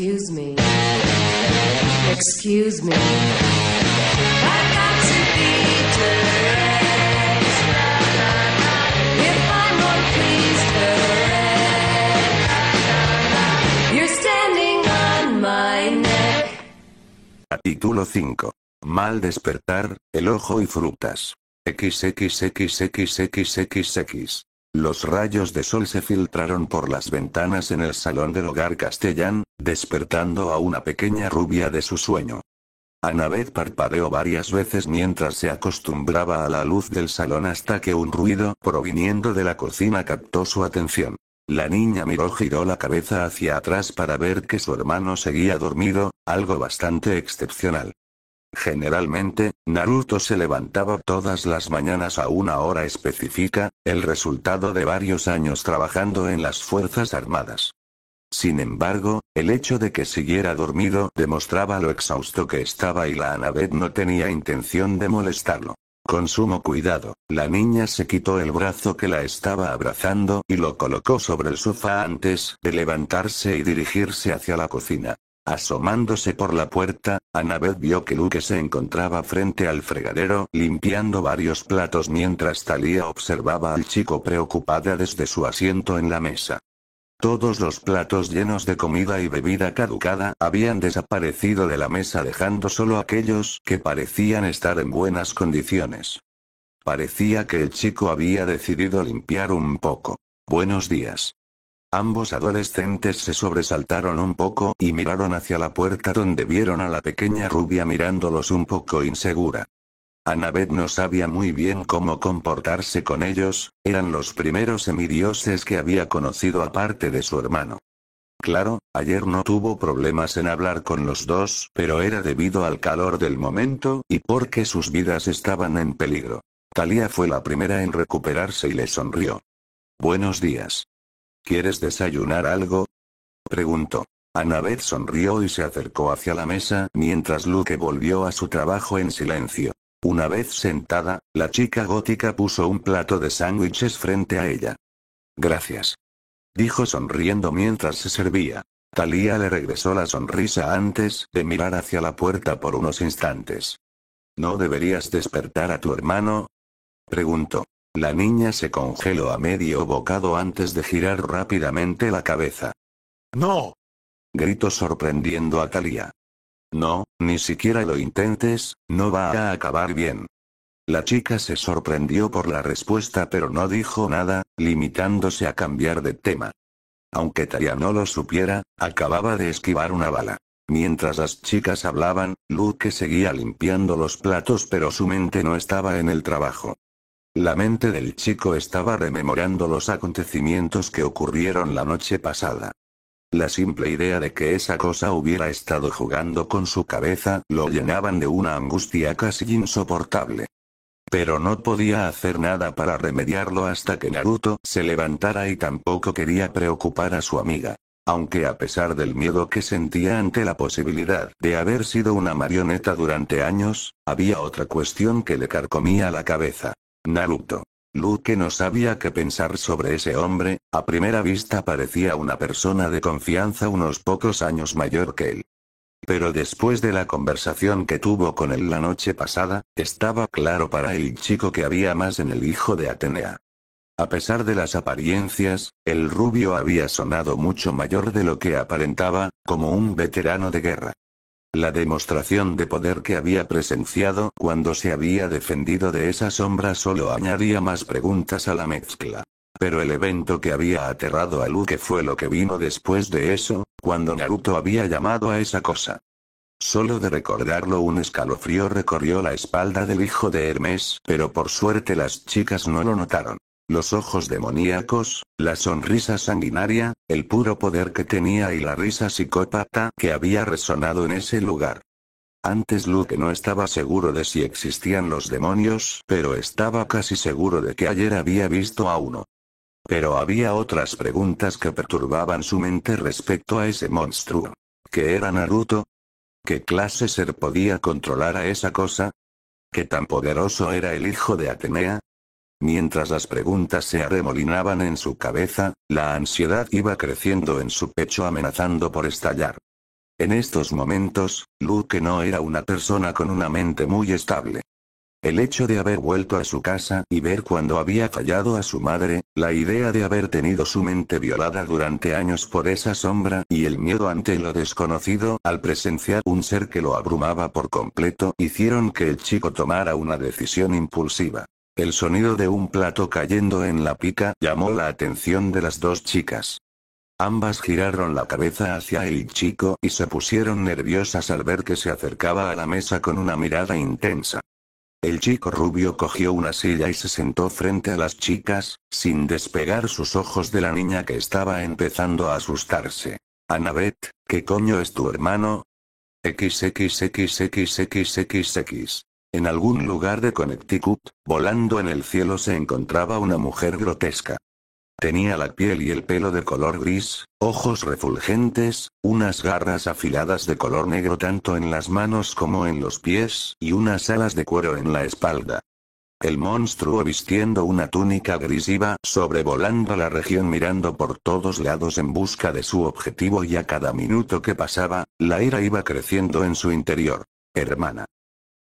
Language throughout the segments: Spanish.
Excuse me. Excuse me. I've got to be direct. If I'm more pleased, correct. You're standing on my neck. Capítulo 5. Mal despertar, el ojo y frutas. XXXXXXX. Los rayos de sol se filtraron por las ventanas en el salón del hogar castellán, despertando a una pequeña rubia de su sueño. Annabeth parpadeó varias veces mientras se acostumbraba a la luz del salón hasta que un ruido proviniendo de la cocina captó su atención. La niña giró la cabeza hacia atrás para ver que su hermano seguía dormido, algo bastante excepcional. Generalmente, Naruto se levantaba todas las mañanas a una hora específica, el resultado de varios años trabajando en las Fuerzas Armadas. Sin embargo, el hecho de que siguiera dormido demostraba lo exhausto que estaba y la Annabeth no tenía intención de molestarlo. Con sumo cuidado, la niña se quitó el brazo que la estaba abrazando y lo colocó sobre el sofá antes de levantarse y dirigirse hacia la cocina. Asomándose por la puerta, Annabeth vio que Luke se encontraba frente al fregadero limpiando varios platos mientras Thalia observaba al chico preocupada desde su asiento en la mesa. Todos los platos llenos de comida y bebida caducada habían desaparecido de la mesa dejando solo aquellos que parecían estar en buenas condiciones. Parecía que el chico había decidido limpiar un poco. Buenos días. Ambos adolescentes se sobresaltaron un poco y miraron hacia la puerta donde vieron a la pequeña rubia mirándolos un poco insegura. Annabeth no sabía muy bien cómo comportarse con ellos, eran los primeros semidioses que había conocido aparte de su hermano. Claro, ayer no tuvo problemas en hablar con los dos, pero era debido al calor del momento y porque sus vidas estaban en peligro. Thalia fue la primera en recuperarse y le sonrió. Buenos días. ¿Quieres desayunar algo? Preguntó. Annabeth sonrió y se acercó hacia la mesa mientras Luke volvió a su trabajo en silencio. Una vez sentada, la chica gótica puso un plato de sándwiches frente a ella. Gracias. Dijo sonriendo mientras se servía. Thalia le regresó la sonrisa antes de mirar hacia la puerta por unos instantes. ¿No deberías despertar a tu hermano? Preguntó. La niña se congeló a medio bocado antes de girar rápidamente la cabeza. ¡No! Gritó sorprendiendo a Thalia. No, ni siquiera lo intentes, no va a acabar bien. La chica se sorprendió por la respuesta pero no dijo nada, limitándose a cambiar de tema. Aunque Thalia no lo supiera, acababa de esquivar una bala. Mientras las chicas hablaban, Luke seguía limpiando los platos pero su mente no estaba en el trabajo. La mente del chico estaba rememorando los acontecimientos que ocurrieron la noche pasada. La simple idea de que esa cosa hubiera estado jugando con su cabeza lo llenaban de una angustia casi insoportable. Pero no podía hacer nada para remediarlo hasta que Naruto se levantara y tampoco quería preocupar a su amiga. Aunque a pesar del miedo que sentía ante la posibilidad de haber sido una marioneta durante años, había otra cuestión que le carcomía la cabeza. Naruto. Luke no sabía qué pensar sobre ese hombre, a primera vista parecía una persona de confianza unos pocos años mayor que él. Pero después de la conversación que tuvo con él la noche pasada, estaba claro para el chico que había más en el hijo de Atenea. A pesar de las apariencias, el rubio había sonado mucho mayor de lo que aparentaba, como un veterano de guerra. La demostración de poder que había presenciado cuando se había defendido de esa sombra solo añadía más preguntas a la mezcla. Pero el evento que había aterrado a Luke fue lo que vino después de eso, cuando Naruto había llamado a esa cosa. Solo de recordarlo un escalofrío recorrió la espalda del hijo de Hermes, pero por suerte las chicas no lo notaron. Los ojos demoníacos, la sonrisa sanguinaria, el puro poder que tenía y la risa psicópata que había resonado en ese lugar. Antes Luke no estaba seguro de si existían los demonios, pero estaba casi seguro de que ayer había visto a uno. Pero había otras preguntas que perturbaban su mente respecto a ese monstruo. ¿Qué era Naruto? ¿Qué clase ser podía controlar a esa cosa? ¿Qué tan poderoso era el hijo de Atenea? Mientras las preguntas se arremolinaban en su cabeza, la ansiedad iba creciendo en su pecho amenazando por estallar. En estos momentos, Luke no era una persona con una mente muy estable. El hecho de haber vuelto a su casa y ver cuando había fallado a su madre, la idea de haber tenido su mente violada durante años por esa sombra y el miedo ante lo desconocido al presenciar un ser que lo abrumaba por completo hicieron que el chico tomara una decisión impulsiva. El sonido de un plato cayendo en la pica llamó la atención de las dos chicas. Ambas giraron la cabeza hacia el chico y se pusieron nerviosas al ver que se acercaba a la mesa con una mirada intensa. El chico rubio cogió una silla y se sentó frente a las chicas, sin despegar sus ojos de la niña que estaba empezando a asustarse. Annabeth, ¿qué coño es tu hermano? XXXXXXX. En algún lugar de Connecticut, volando en el cielo se encontraba una mujer grotesca. Tenía la piel y el pelo de color gris, ojos refulgentes, unas garras afiladas de color negro tanto en las manos como en los pies y unas alas de cuero en la espalda. El monstruo vistiendo una túnica gris iba sobrevolando la región mirando por todos lados en busca de su objetivo y a cada minuto que pasaba, la ira iba creciendo en su interior. Hermana.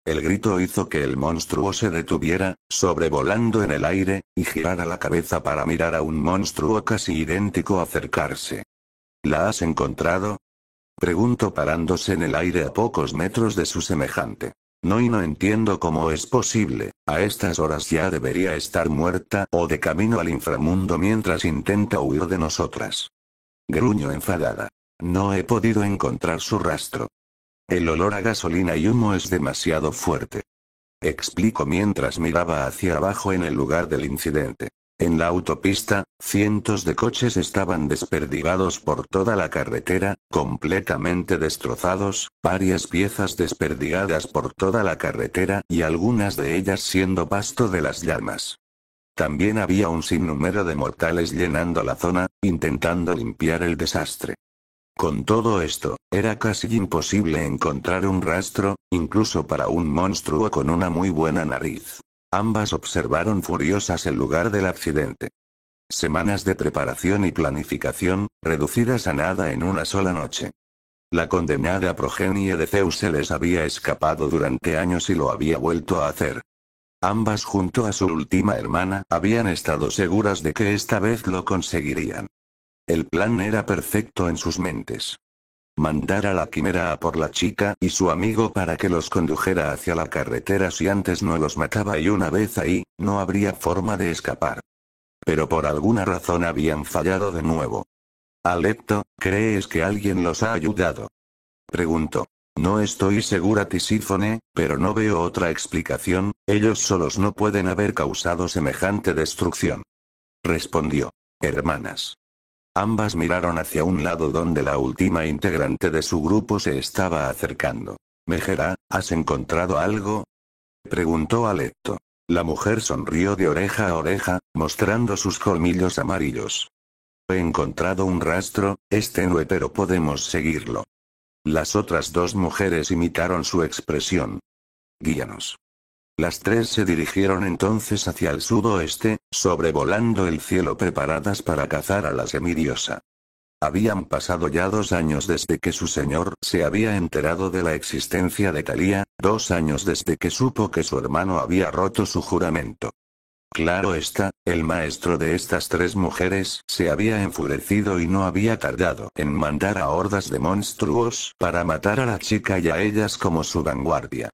El grito hizo que el monstruo se detuviera, sobrevolando en el aire, y girara la cabeza para mirar a un monstruo casi idéntico acercarse. ¿La has encontrado? Preguntó parándose en el aire a pocos metros de su semejante. No entiendo cómo es posible, a estas horas ya debería estar muerta o de camino al inframundo mientras intenta huir de nosotras. Gruñó enfadada. No he podido encontrar su rastro. El olor a gasolina y humo es demasiado fuerte. Explicó mientras miraba hacia abajo en el lugar del incidente. En la autopista, cientos de coches estaban desperdigados por toda la carretera, completamente destrozados, varias piezas desperdigadas por toda la carretera y algunas de ellas siendo pasto de las llamas. También había un sinnúmero de mortales llenando la zona, intentando limpiar el desastre. Con todo esto, era casi imposible encontrar un rastro, incluso para un monstruo con una muy buena nariz. Ambas observaron furiosas el lugar del accidente. Semanas de preparación y planificación, reducidas a nada en una sola noche. La condenada progenie de Zeus se les había escapado durante años y lo había vuelto a hacer. Ambas junto a su última hermana habían estado seguras de que esta vez lo conseguirían. El plan era perfecto en sus mentes. Mandar a la quimera a por la chica y su amigo para que los condujera hacia la carretera si antes no los mataba y una vez ahí, no habría forma de escapar. Pero por alguna razón habían fallado de nuevo. Alecto, ¿crees que alguien los ha ayudado? Preguntó. No estoy segura Tisífone, pero no veo otra explicación, ellos solos no pueden haber causado semejante destrucción. Respondió. Hermanas. Ambas miraron hacia un lado donde la última integrante de su grupo se estaba acercando. Mejera, ¿has encontrado algo? Preguntó Alecto. La mujer sonrió de oreja a oreja, mostrando sus colmillos amarillos. He encontrado un rastro, es tenue pero podemos seguirlo. Las otras dos mujeres imitaron su expresión. Guíanos. Las tres se dirigieron entonces hacia el sudoeste, sobrevolando el cielo preparadas para cazar a la semidiosa. Habían pasado ya 2 años desde que su señor se había enterado de la existencia de Thalía, 2 años desde que supo que su hermano había roto su juramento. Claro está, el maestro de estas 3 mujeres se había enfurecido y no había tardado en mandar a hordas de monstruos para matar a la chica y a ellas como su vanguardia.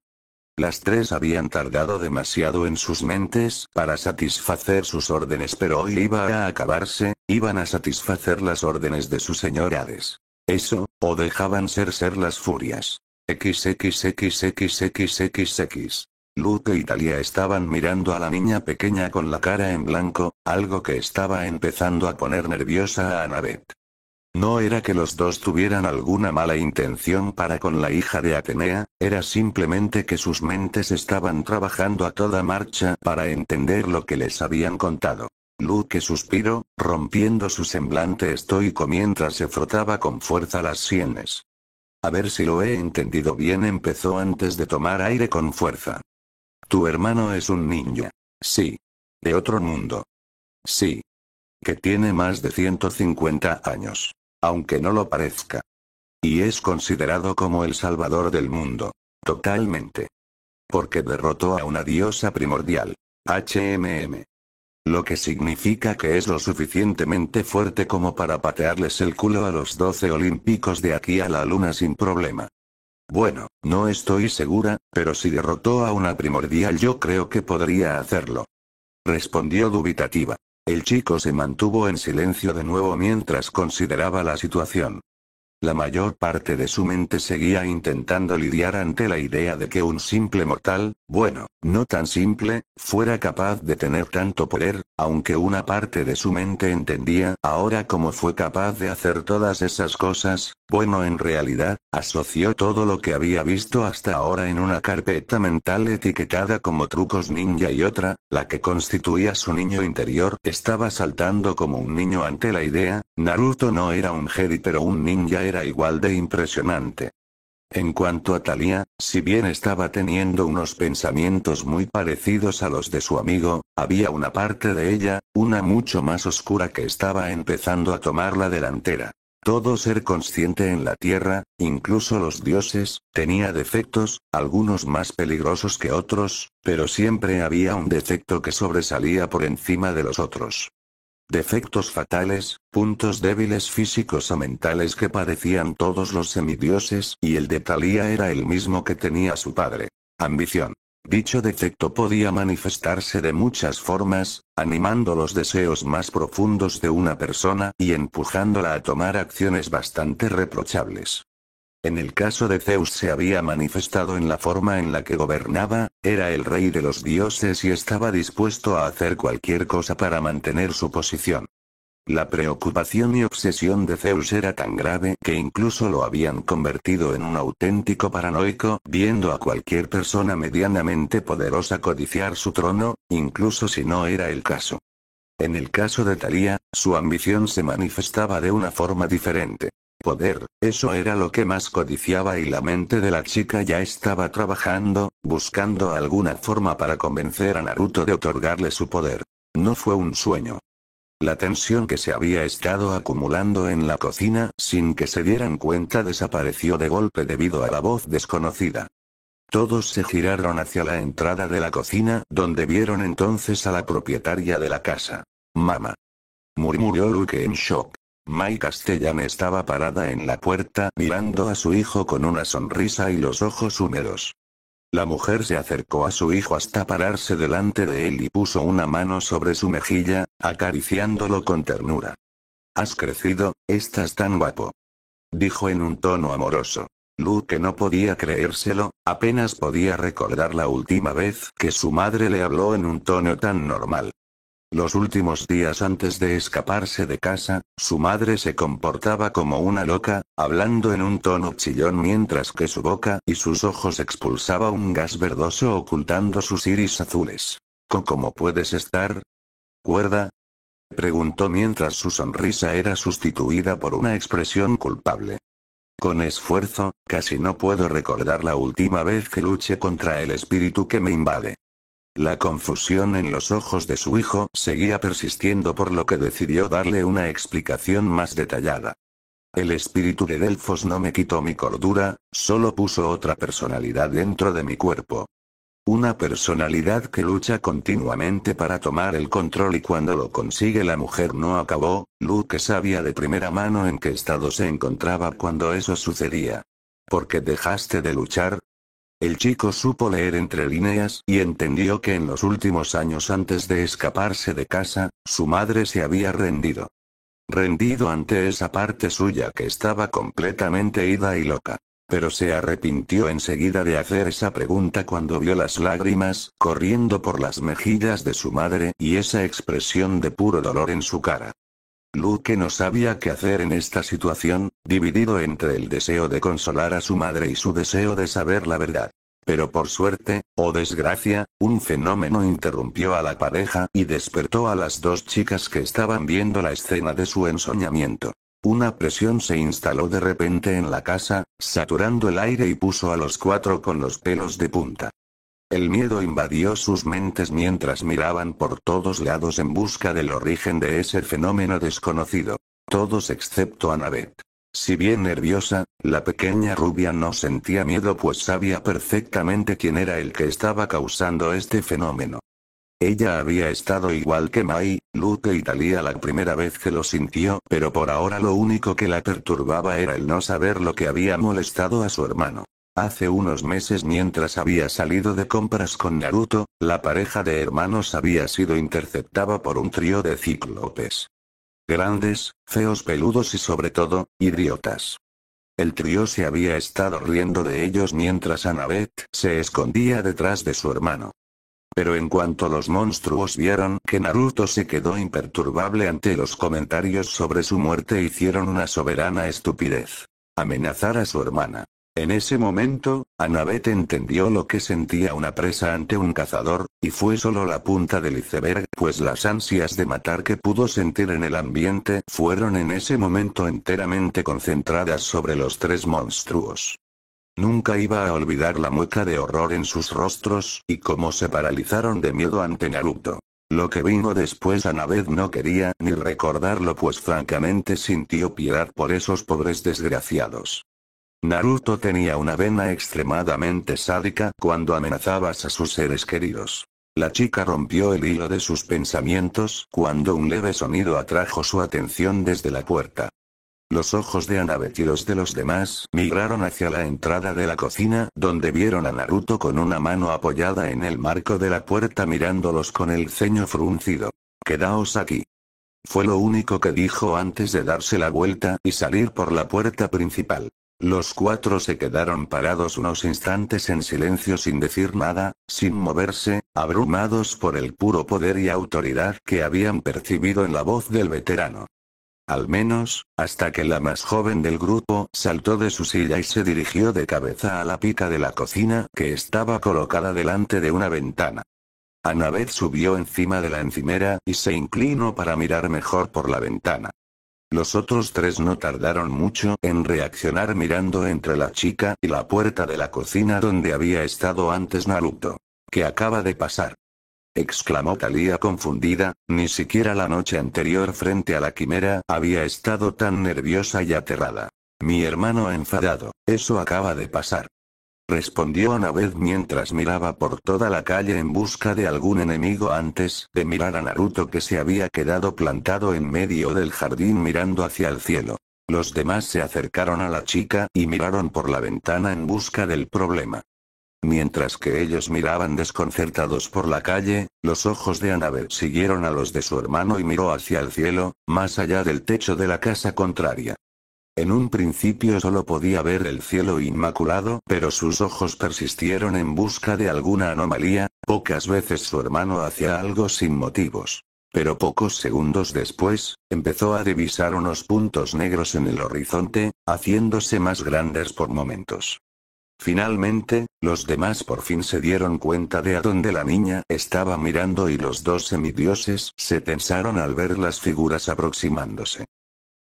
Las 3 habían tardado demasiado en sus mentes para satisfacer sus órdenes, pero hoy iba a acabarse, iban a satisfacer las órdenes de su señor Hades. Eso, o dejaban ser las furias. XXXXXXX. Luke y Thalía estaban mirando a la niña pequeña con la cara en blanco, algo que estaba empezando a poner nerviosa a Annabeth. No era que los dos tuvieran alguna mala intención para con la hija de Atenea, era simplemente que sus mentes estaban trabajando a toda marcha para entender lo que les habían contado. Luke suspiró, rompiendo su semblante estoico mientras se frotaba con fuerza las sienes. A ver si lo he entendido bien, empezó antes de tomar aire con fuerza. Tu hermano es un ninja. Sí. De otro mundo. Sí. Que tiene más de 150 años. Aunque no lo parezca. Y es considerado como el salvador del mundo. Totalmente. Porque derrotó a una diosa primordial. HMM. Lo que significa que es lo suficientemente fuerte como para patearles el culo a los 12 olímpicos de aquí a la luna sin problema. Bueno, no estoy segura, pero si derrotó a una primordial yo creo que podría hacerlo. Respondió dubitativa. El chico se mantuvo en silencio de nuevo mientras consideraba la situación. La mayor parte de su mente seguía intentando lidiar ante la idea de que un simple mortal, bueno, no tan simple, fuera capaz de tener tanto poder, aunque una parte de su mente entendía ahora cómo fue capaz de hacer todas esas cosas. Bueno, en realidad, asoció todo lo que había visto hasta ahora en una carpeta mental etiquetada como trucos ninja y otra, la que constituía su niño interior, estaba saltando como un niño ante la idea. Naruto no era un Jedi pero un ninja era igual de impresionante. En cuanto a Thalía, si bien estaba teniendo unos pensamientos muy parecidos a los de su amigo, había una parte de ella, una mucho más oscura que estaba empezando a tomar la delantera. Todo ser consciente en la Tierra, incluso los dioses, tenía defectos, algunos más peligrosos que otros, pero siempre había un defecto que sobresalía por encima de los otros. Defectos fatales, puntos débiles físicos o mentales que padecían todos los semidioses, y el de Thalía era el mismo que tenía su padre. Ambición. Dicho defecto podía manifestarse de muchas formas, animando los deseos más profundos de una persona y empujándola a tomar acciones bastante reprochables. En el caso de Zeus se había manifestado en la forma en la que gobernaba, era el rey de los dioses y estaba dispuesto a hacer cualquier cosa para mantener su posición. La preocupación y obsesión de Zeus era tan grave que incluso lo habían convertido en un auténtico paranoico, viendo a cualquier persona medianamente poderosa codiciar su trono, incluso si no era el caso. En el caso de Thalía, su ambición se manifestaba de una forma diferente. Poder, eso era lo que más codiciaba y la mente de la chica ya estaba trabajando, buscando alguna forma para convencer a Naruto de otorgarle su poder. No fue un sueño. La tensión que se había estado acumulando en la cocina sin que se dieran cuenta desapareció de golpe debido a la voz desconocida. Todos se giraron hacia la entrada de la cocina, donde vieron entonces a la propietaria de la casa. «Mamá», murmuró Luke en shock. Mai Castellan estaba parada en la puerta mirando a su hijo con una sonrisa y los ojos húmedos. La mujer se acercó a su hijo hasta pararse delante de él y puso una mano sobre su mejilla, acariciándolo con ternura. «Has crecido, estás tan guapo», dijo en un tono amoroso. Luke no podía creérselo, apenas podía recordar la última vez que su madre le habló en un tono tan normal. Los últimos días antes de escaparse de casa, su madre se comportaba como una loca, hablando en un tono chillón mientras que su boca y sus ojos expulsaba un gas verdoso ocultando sus iris azules. ¿Cómo puedes estar cuerda?, preguntó mientras su sonrisa era sustituida por una expresión culpable. Con esfuerzo, casi no puedo recordar la última vez que luché contra el espíritu que me invade. La confusión en los ojos de su hijo seguía persistiendo por lo que decidió darle una explicación más detallada. El espíritu de Delfos no me quitó mi cordura, solo puso otra personalidad dentro de mi cuerpo. Una personalidad que lucha continuamente para tomar el control y cuando lo consigue la mujer no acabó. Luke sabía de primera mano en qué estado se encontraba cuando eso sucedía. ¿Por qué dejaste de luchar? El chico supo leer entre líneas y entendió que en los últimos años antes de escaparse de casa, su madre se había rendido. Rendido ante esa parte suya que estaba completamente ida y loca. Pero se arrepintió enseguida de hacer esa pregunta cuando vio las lágrimas corriendo por las mejillas de su madre y esa expresión de puro dolor en su cara. Luke no sabía qué hacer en esta situación, dividido entre el deseo de consolar a su madre y su deseo de saber la verdad. Pero por suerte, o desgracia, un fenómeno interrumpió a la pareja y despertó a las dos chicas que estaban viendo la escena de su ensoñamiento. Una presión se instaló de repente en la casa, saturando el aire y puso a los cuatro con los pelos de punta. El miedo invadió sus mentes mientras miraban por todos lados en busca del origen de ese fenómeno desconocido. Todos excepto Annabeth. Si bien nerviosa, la pequeña rubia no sentía miedo pues sabía perfectamente quién era el que estaba causando este fenómeno. Ella había estado igual que Mai, Luke y Thalía la primera vez que lo sintió, pero por ahora lo único que la perturbaba era el no saber lo que había molestado a su hermano. Hace unos meses mientras había salido de compras con Naruto, la pareja de hermanos había sido interceptada por un trío de cíclopes. Grandes, feos peludos y sobre todo, idiotas. El trío se había estado riendo de ellos mientras Annabeth se escondía detrás de su hermano. Pero en cuanto los monstruos vieron que Naruto se quedó imperturbable ante los comentarios sobre su muerte hicieron una soberana estupidez. Amenazar a su hermana. En ese momento, Annabeth entendió lo que sentía una presa ante un cazador, y fue solo la punta del iceberg, pues las ansias de matar que pudo sentir en el ambiente fueron en ese momento enteramente concentradas sobre los tres monstruos. Nunca iba a olvidar la mueca de horror en sus rostros, y cómo se paralizaron de miedo ante Naruto. Lo que vino después Annabeth no quería ni recordarlo pues francamente sintió piedad por esos pobres desgraciados. Naruto tenía una vena extremadamente sádica cuando amenazabas a sus seres queridos. La chica rompió el hilo de sus pensamientos cuando un leve sonido atrajo su atención desde la puerta. Los ojos de Annabeth y los de los demás migraron hacia la entrada de la cocina donde vieron a Naruto con una mano apoyada en el marco de la puerta mirándolos con el ceño fruncido. «Quedaos aquí». Fue lo único que dijo antes de darse la vuelta y salir por la puerta principal. Los cuatro se quedaron parados unos instantes en silencio sin decir nada, sin moverse, abrumados por el puro poder y autoridad que habían percibido en la voz del veterano. Al menos, hasta que la más joven del grupo saltó de su silla y se dirigió de cabeza a la pica de la cocina que estaba colocada delante de una ventana. Annabeth subió encima de la encimera y se inclinó para mirar mejor por la ventana. Los otros tres no tardaron mucho en reaccionar mirando entre la chica y la puerta de la cocina donde había estado antes Naruto. «¿Qué acaba de pasar?», exclamó Thalía confundida, ni siquiera la noche anterior frente a la quimera había estado tan nerviosa y aterrada. «Mi hermano enfadado, eso acaba de pasar», respondió Annabeth mientras miraba por toda la calle en busca de algún enemigo antes de mirar a Naruto que se había quedado plantado en medio del jardín mirando hacia el cielo. Los demás se acercaron a la chica y miraron por la ventana en busca del problema. Mientras que ellos miraban desconcertados por la calle, los ojos de Annabeth siguieron a los de su hermano y miró hacia el cielo, más allá del techo de la casa contraria. En un principio solo podía ver el cielo inmaculado, pero sus ojos persistieron en busca de alguna anomalía, pocas veces su hermano hacía algo sin motivos. Pero pocos segundos después, empezó a divisar unos puntos negros en el horizonte, haciéndose más grandes por momentos. Finalmente, los demás por fin se dieron cuenta de a dónde la niña estaba mirando y los dos semidioses se tensaron al ver las figuras aproximándose.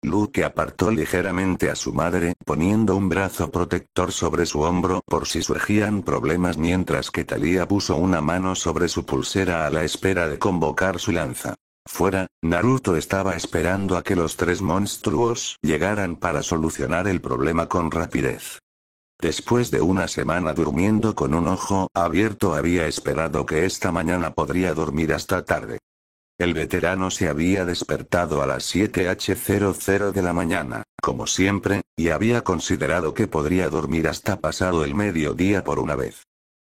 Luke apartó ligeramente a su madre poniendo un brazo protector sobre su hombro por si surgían problemas mientras que Thalía puso una mano sobre su pulsera a la espera de convocar su lanza. Fuera, Naruto estaba esperando a que los tres monstruos llegaran para solucionar el problema con rapidez. Después de una semana durmiendo con un ojo abierto había esperado que esta mañana podría dormir hasta tarde. El veterano se había despertado a las 7:00 de la mañana, como siempre, y había considerado que podría dormir hasta pasado el mediodía por una vez.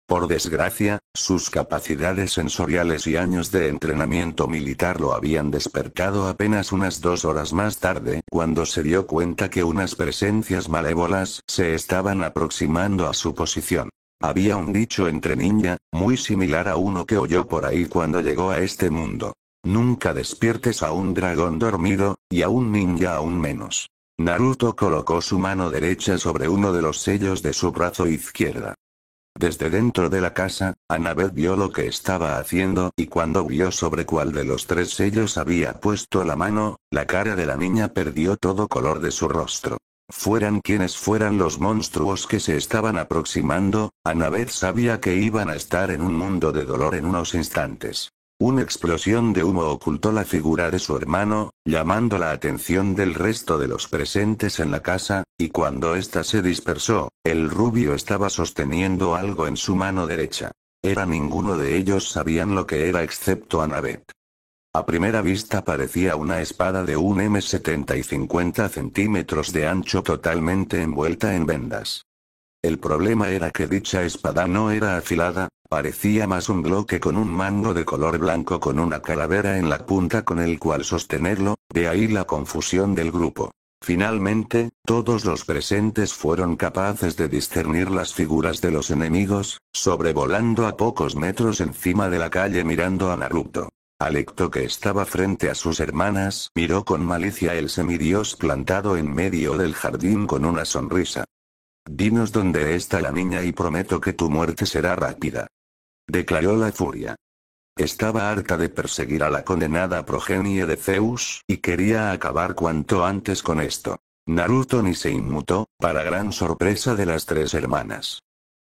Por desgracia, sus capacidades sensoriales y años de entrenamiento militar lo habían despertado apenas unas 2 horas más tarde, cuando se dio cuenta que unas presencias malévolas se estaban aproximando a su posición. Había un dicho entre ninja, muy similar a uno que oyó por ahí cuando llegó a este mundo. Nunca despiertes a un dragón dormido, y a un ninja aún menos. Naruto colocó su mano derecha sobre uno de los sellos de su brazo izquierda. Desde dentro de la casa, Annabeth vio lo que estaba haciendo y cuando vio sobre cuál de los tres sellos había puesto la mano, la cara de la niña perdió todo color de su rostro. Fueran quienes fueran los monstruos que se estaban aproximando, Annabeth sabía que iban a estar en un mundo de dolor en unos instantes. Una explosión de humo ocultó la figura de su hermano, llamando la atención del resto de los presentes en la casa, y cuando ésta se dispersó, el rubio estaba sosteniendo algo en su mano derecha. Ninguno de ellos sabían lo que era excepto Annabeth. A primera vista parecía una espada de un M70 y 50 centímetros de ancho totalmente envuelta en vendas. El problema era que dicha espada no era afilada, parecía más un bloque con un mango de color blanco con una calavera en la punta con el cual sostenerlo, de ahí la confusión del grupo. Finalmente, todos los presentes fueron capaces de discernir las figuras de los enemigos, sobrevolando a pocos metros encima de la calle mirando a Naruto. Alecto, que estaba frente a sus hermanas, miró con malicia el semidios plantado en medio del jardín con una sonrisa. «Dinos dónde está la niña y prometo que tu muerte será rápida», declaró la furia. Estaba harta de perseguir a la condenada progenie de Zeus, y quería acabar cuanto antes con esto. Naruto ni se inmutó, para gran sorpresa de las tres hermanas.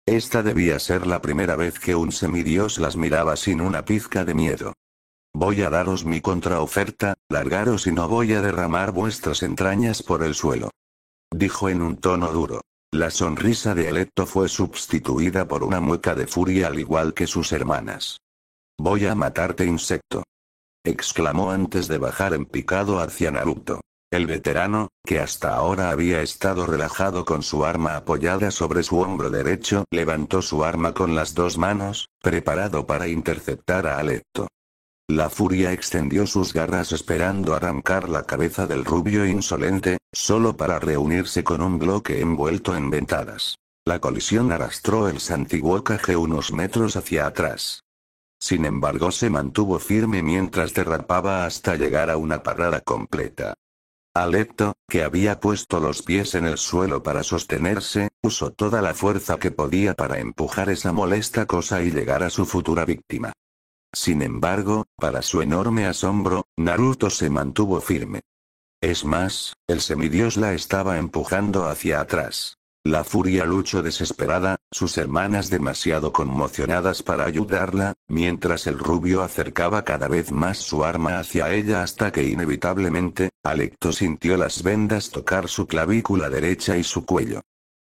Esta debía ser la primera vez que un semidios las miraba sin una pizca de miedo. «Voy a daros mi contraoferta, largaros y no voy a derramar vuestras entrañas por el suelo», dijo en un tono duro. La sonrisa de Alecto fue sustituida por una mueca de furia al igual que sus hermanas. «Voy a matarte, insecto», exclamó antes de bajar en picado hacia Naruto. El veterano, que hasta ahora había estado relajado con su arma apoyada sobre su hombro derecho, levantó su arma con las dos manos, preparado para interceptar a Alecto. La furia extendió sus garras esperando arrancar la cabeza del rubio insolente, solo para reunirse con un bloque envuelto en ventadas. La colisión arrastró el Santiwokage unos metros hacia atrás. Sin embargo, se mantuvo firme mientras derrapaba hasta llegar a una parada completa. Alecto, que había puesto los pies en el suelo para sostenerse, usó toda la fuerza que podía para empujar esa molesta cosa y llegar a su futura víctima. Sin embargo, para su enorme asombro, Naruto se mantuvo firme. Es más, el semidios la estaba empujando hacia atrás. La furia luchó desesperada, sus hermanas demasiado conmocionadas para ayudarla, mientras el rubio acercaba cada vez más su arma hacia ella hasta que inevitablemente, Alecto sintió las vendas tocar su clavícula derecha y su cuello.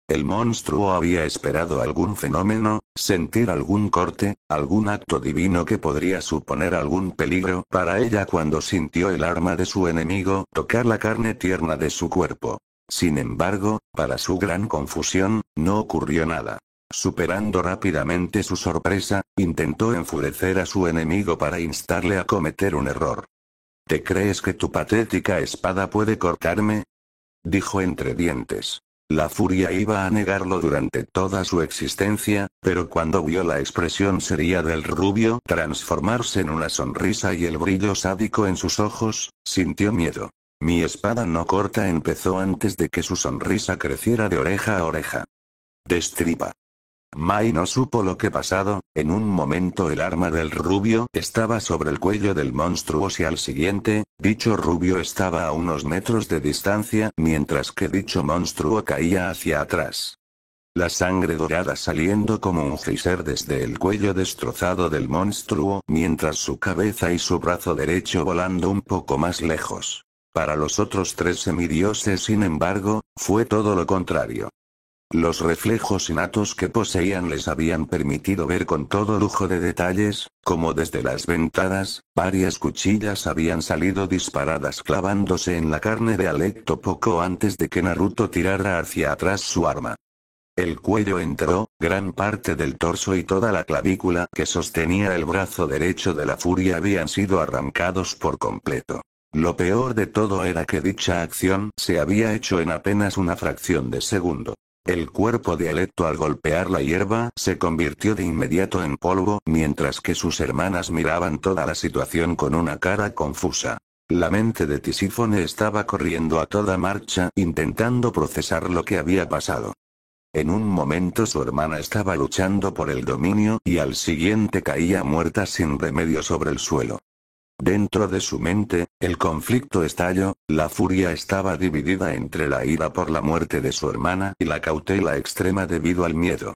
El monstruo había esperado algún fenómeno, sentir algún corte, algún acto divino que podría suponer algún peligro para ella cuando sintió el arma de su enemigo tocar la carne tierna de su cuerpo. Sin embargo, para su gran confusión, no ocurrió nada. Superando rápidamente su sorpresa, intentó enfurecer a su enemigo para instarle a cometer un error. «¿Te crees que tu patética espada puede cortarme?», dijo entre dientes. La furia iba a negarlo durante toda su existencia, pero cuando vio la expresión seria del rubio transformarse en una sonrisa y el brillo sádico en sus ojos, sintió miedo. «Mi espada no corta», empezó antes de que su sonrisa creciera de oreja a oreja. «Destripa». Mai no supo lo que pasado, en un momento el arma del rubio estaba sobre el cuello del monstruo y al siguiente, dicho rubio estaba a unos metros de distancia mientras que dicho monstruo caía hacia atrás. La sangre dorada saliendo como un geyser desde el cuello destrozado del monstruo mientras su cabeza y su brazo derecho volando un poco más lejos. Para los otros tres semidioses, sin embargo, fue todo lo contrario. Los reflejos innatos que poseían les habían permitido ver con todo lujo de detalles, como desde las ventadas, varias cuchillas habían salido disparadas clavándose en la carne de Alecto poco antes de que Naruto tirara hacia atrás su arma. El cuello entró, gran parte del torso y toda la clavícula que sostenía el brazo derecho de la furia habían sido arrancados por completo. Lo peor de todo era que dicha acción se había hecho en apenas una fracción de segundo. El cuerpo de Alecto al golpear la hierba se convirtió de inmediato en polvo mientras que sus hermanas miraban toda la situación con una cara confusa. La mente de Tisífone estaba corriendo a toda marcha intentando procesar lo que había pasado. En un momento su hermana estaba luchando por el dominio y al siguiente caía muerta sin remedio sobre el suelo. Dentro de su mente, el conflicto estalló, la furia estaba dividida entre la ira por la muerte de su hermana y la cautela extrema debido al miedo.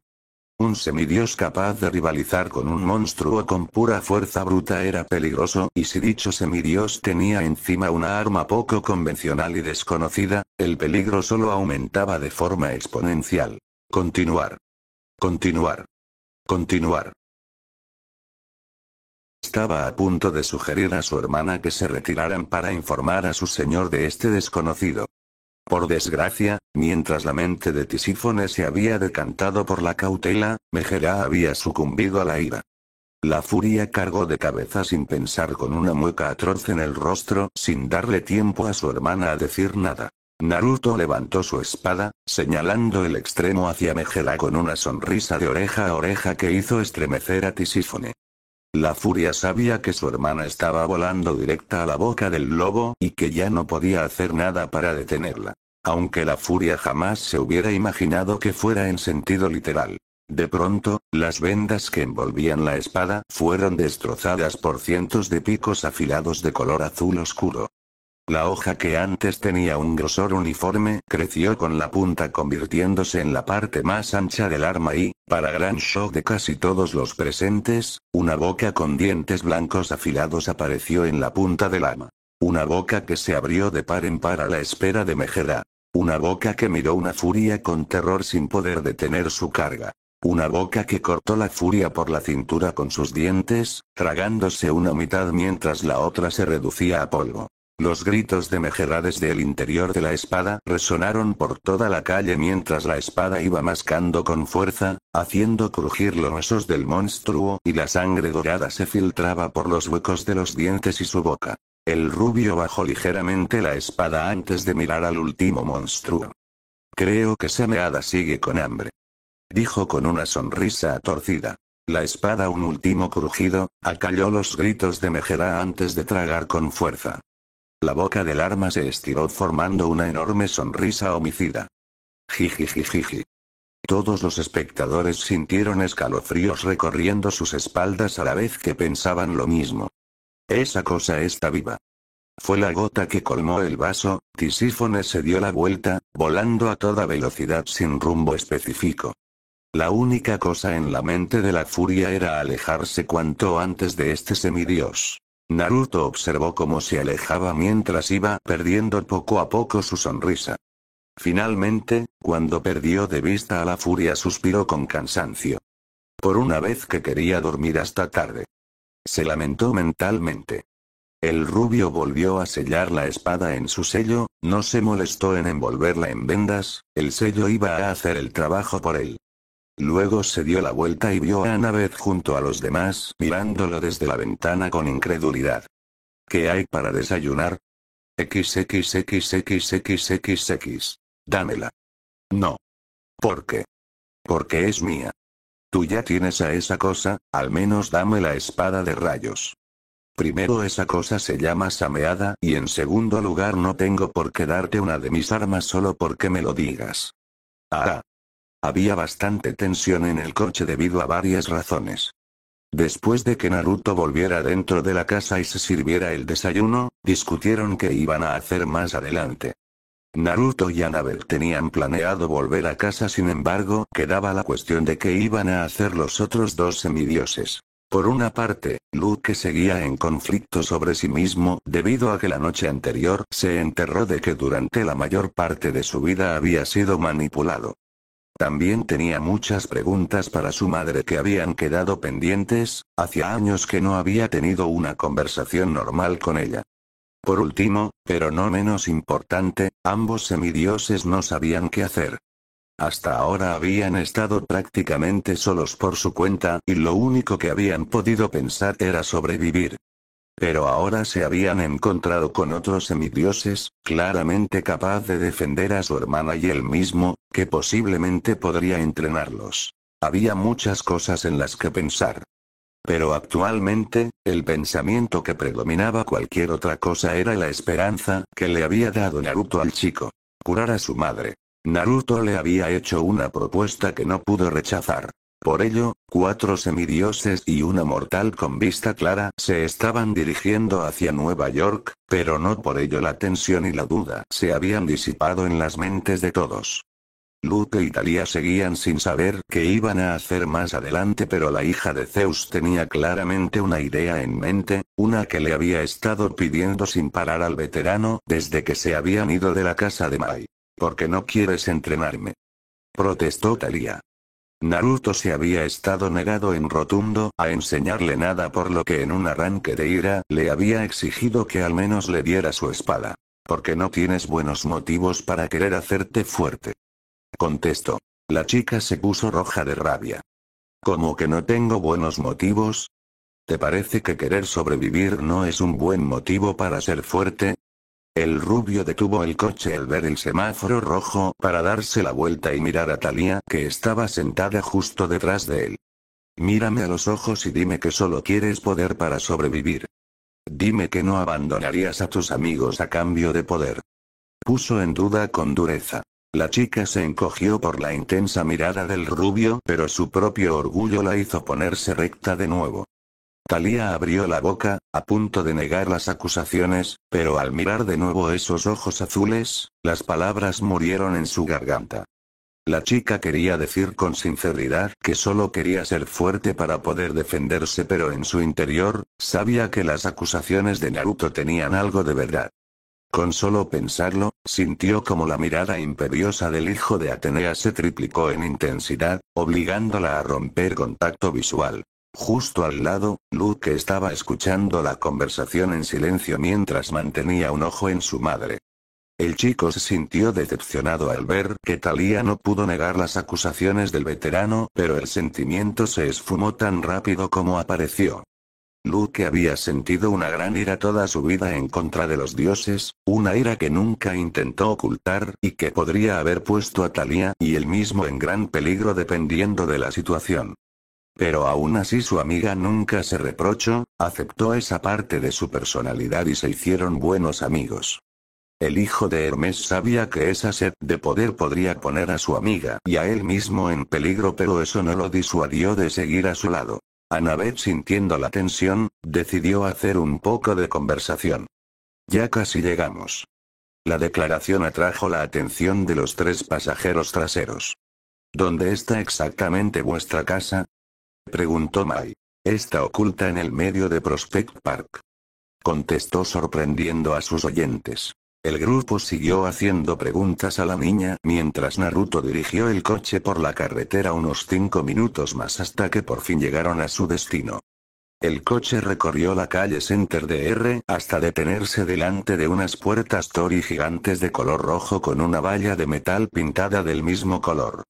Un semidios capaz de rivalizar con un monstruo con pura fuerza bruta era peligroso, y si dicho semidios tenía encima una arma poco convencional y desconocida, el peligro solo aumentaba de forma exponencial. Continuar. Continuar. Continuar. Estaba a punto de sugerir a su hermana que se retiraran para informar a su señor de este desconocido. Por desgracia, mientras la mente de Tisífone se había decantado por la cautela, Megerá había sucumbido a la ira. La furia cargó de cabeza sin pensar, con una mueca atroz en el rostro, sin darle tiempo a su hermana a decir nada. Naruto levantó su espada, señalando el extremo hacia Megerá con una sonrisa de oreja a oreja que hizo estremecer a Tisífone. La furia sabía que su hermana estaba volando directa a la boca del lobo y que ya no podía hacer nada para detenerla. Aunque la furia jamás se hubiera imaginado que fuera en sentido literal. De pronto, las vendas que envolvían la espada fueron destrozadas por cientos de picos afilados de color azul oscuro. La hoja que antes tenía un grosor uniforme creció con la punta, convirtiéndose en la parte más ancha del arma y, para gran shock de casi todos los presentes, una boca con dientes blancos afilados apareció en la punta del arma. Una boca que se abrió de par en par a la espera de Megerá. Una boca que miró una furia con terror sin poder detener su carga. Una boca que cortó la furia por la cintura con sus dientes, tragándose una mitad mientras la otra se reducía a polvo. Los gritos de Megerá desde el interior de la espada resonaron por toda la calle mientras la espada iba mascando con fuerza, haciendo crujir los huesos del monstruo y la sangre dorada se filtraba por los huecos de los dientes y su boca. El rubio bajó ligeramente la espada antes de mirar al último monstruo. Creo que Sameada sigue con hambre. Dijo con una sonrisa torcida. La espada, un último crujido, acalló los gritos de Megerá antes de tragar con fuerza. La boca del arma se estiró formando una enorme sonrisa homicida. Jijijijiji. Todos los espectadores sintieron escalofríos recorriendo sus espaldas a la vez que pensaban lo mismo. Esa cosa está viva. Fue la gota que colmó el vaso. Tisífone se dio la vuelta, volando a toda velocidad sin rumbo específico. La única cosa en la mente de la furia era alejarse cuanto antes de este semidios. Naruto observó cómo se alejaba mientras iba perdiendo poco a poco su sonrisa. Finalmente, cuando perdió de vista a la furia, suspiró con cansancio. Por una vez que quería dormir hasta tarde. Se lamentó mentalmente. El rubio volvió a sellar la espada en su sello, no se molestó en envolverla en vendas, el sello iba a hacer el trabajo por él. Luego se dio la vuelta y vio a Annabeth junto a los demás, mirándolo desde la ventana con incredulidad. ¿Qué hay para desayunar? XXXXXXX. Dámela. No. ¿Por qué? Porque es mía. Tú ya tienes a esa cosa, al menos dame la espada de rayos. Primero, esa cosa se llama Sameada, y en segundo lugar no tengo por qué darte una de mis armas solo porque me lo digas. Ah. Había bastante tensión en el coche debido a varias razones. Después de que Naruto volviera dentro de la casa y se sirviera el desayuno, discutieron qué iban a hacer más adelante. Naruto y Annabeth tenían planeado volver a casa, sin embargo, quedaba la cuestión de qué iban a hacer los otros dos semidioses. Por una parte, Luke seguía en conflicto sobre sí mismo, debido a que la noche anterior se enterró de que durante la mayor parte de su vida había sido manipulado. También tenía muchas preguntas para su madre que habían quedado pendientes, hacía años que no había tenido una conversación normal con ella. Por último, pero no menos importante, ambos semidioses no sabían qué hacer. Hasta ahora habían estado prácticamente solos por su cuenta, y lo único que habían podido pensar era sobrevivir. Pero ahora se habían encontrado con otros semidioses, claramente capaz de defender a su hermana y él mismo, que posiblemente podría entrenarlos. Había muchas cosas en las que pensar. Pero actualmente, el pensamiento que predominaba cualquier otra cosa era la esperanza que le había dado Naruto al chico. Curar a su madre. Naruto le había hecho una propuesta que no pudo rechazar. Por ello, 4 semidioses y una mortal con vista clara se estaban dirigiendo hacia Nueva York, pero no por ello la tensión y la duda se habían disipado en las mentes de todos. Luke y Thalía seguían sin saber qué iban a hacer más adelante, pero la hija de Zeus tenía claramente una idea en mente, una que le había estado pidiendo sin parar al veterano desde que se habían ido de la casa de Mai. ¿Por qué no quieres entrenarme?, protestó Thalía. Naruto se había estado negado en rotundo a enseñarle nada, por lo que en un arranque de ira le había exigido que al menos le diera su espada. Porque no tienes buenos motivos para querer hacerte fuerte, contestó. La chica se puso roja de rabia. ¿Cómo que no tengo buenos motivos? ¿Te parece que querer sobrevivir no es un buen motivo para ser fuerte? El rubio detuvo el coche al ver el semáforo rojo para darse la vuelta y mirar a Thalía, que estaba sentada justo detrás de él. Mírame a los ojos y dime que solo quieres poder para sobrevivir. Dime que no abandonarías a tus amigos a cambio de poder. Puso en duda con dureza. La chica se encogió por la intensa mirada del rubio, pero su propio orgullo la hizo ponerse recta de nuevo. Thalía abrió la boca, a punto de negar las acusaciones, pero al mirar de nuevo esos ojos azules, las palabras murieron en su garganta. La chica quería decir con sinceridad que solo quería ser fuerte para poder defenderse, pero en su interior, sabía que las acusaciones de Naruto tenían algo de verdad. Con solo pensarlo, sintió como la mirada imperiosa del hijo de Atenea se triplicó en intensidad, obligándola a romper contacto visual. Justo al lado, Luke estaba escuchando la conversación en silencio mientras mantenía un ojo en su madre. El chico se sintió decepcionado al ver que Thalía no pudo negar las acusaciones del veterano, pero el sentimiento se esfumó tan rápido como apareció. Luke había sentido una gran ira toda su vida en contra de los dioses, una ira que nunca intentó ocultar y que podría haber puesto a Thalía y él mismo en gran peligro dependiendo de la situación. Pero aún así su amiga nunca se reprochó, aceptó esa parte de su personalidad y se hicieron buenos amigos. El hijo de Hermes sabía que esa sed de poder podría poner a su amiga y a él mismo en peligro, pero eso no lo disuadió de seguir a su lado. Annabeth, sintiendo la tensión, decidió hacer un poco de conversación. Ya casi llegamos. La declaración atrajo la atención de los tres pasajeros traseros. ¿Dónde está exactamente vuestra casa?, preguntó Mai. Está oculta en el medio de Prospect Park, contestó sorprendiendo a sus oyentes. El grupo siguió haciendo preguntas a la niña mientras Naruto dirigió el coche por la carretera unos 5 minutos más hasta que por fin llegaron a su destino. El coche recorrió la calle Center DR hasta detenerse delante de unas puertas Torii gigantes de color rojo con una valla de metal pintada del mismo color.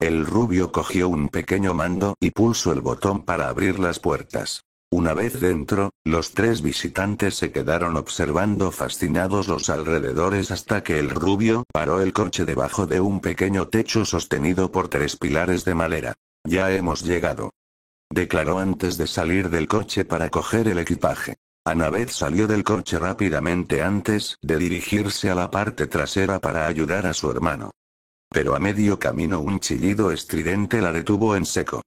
El rubio cogió un pequeño mando y pulsó el botón para abrir las puertas. Una vez dentro, los tres visitantes se quedaron observando fascinados los alrededores hasta que el rubio paró el coche debajo de un pequeño techo sostenido por 3 pilares de madera. Ya hemos llegado, declaró antes de salir del coche para coger el equipaje. Annabeth salió del coche rápidamente antes de dirigirse a la parte trasera para ayudar a su hermano. Pero a medio camino un chillido estridente la detuvo en seco.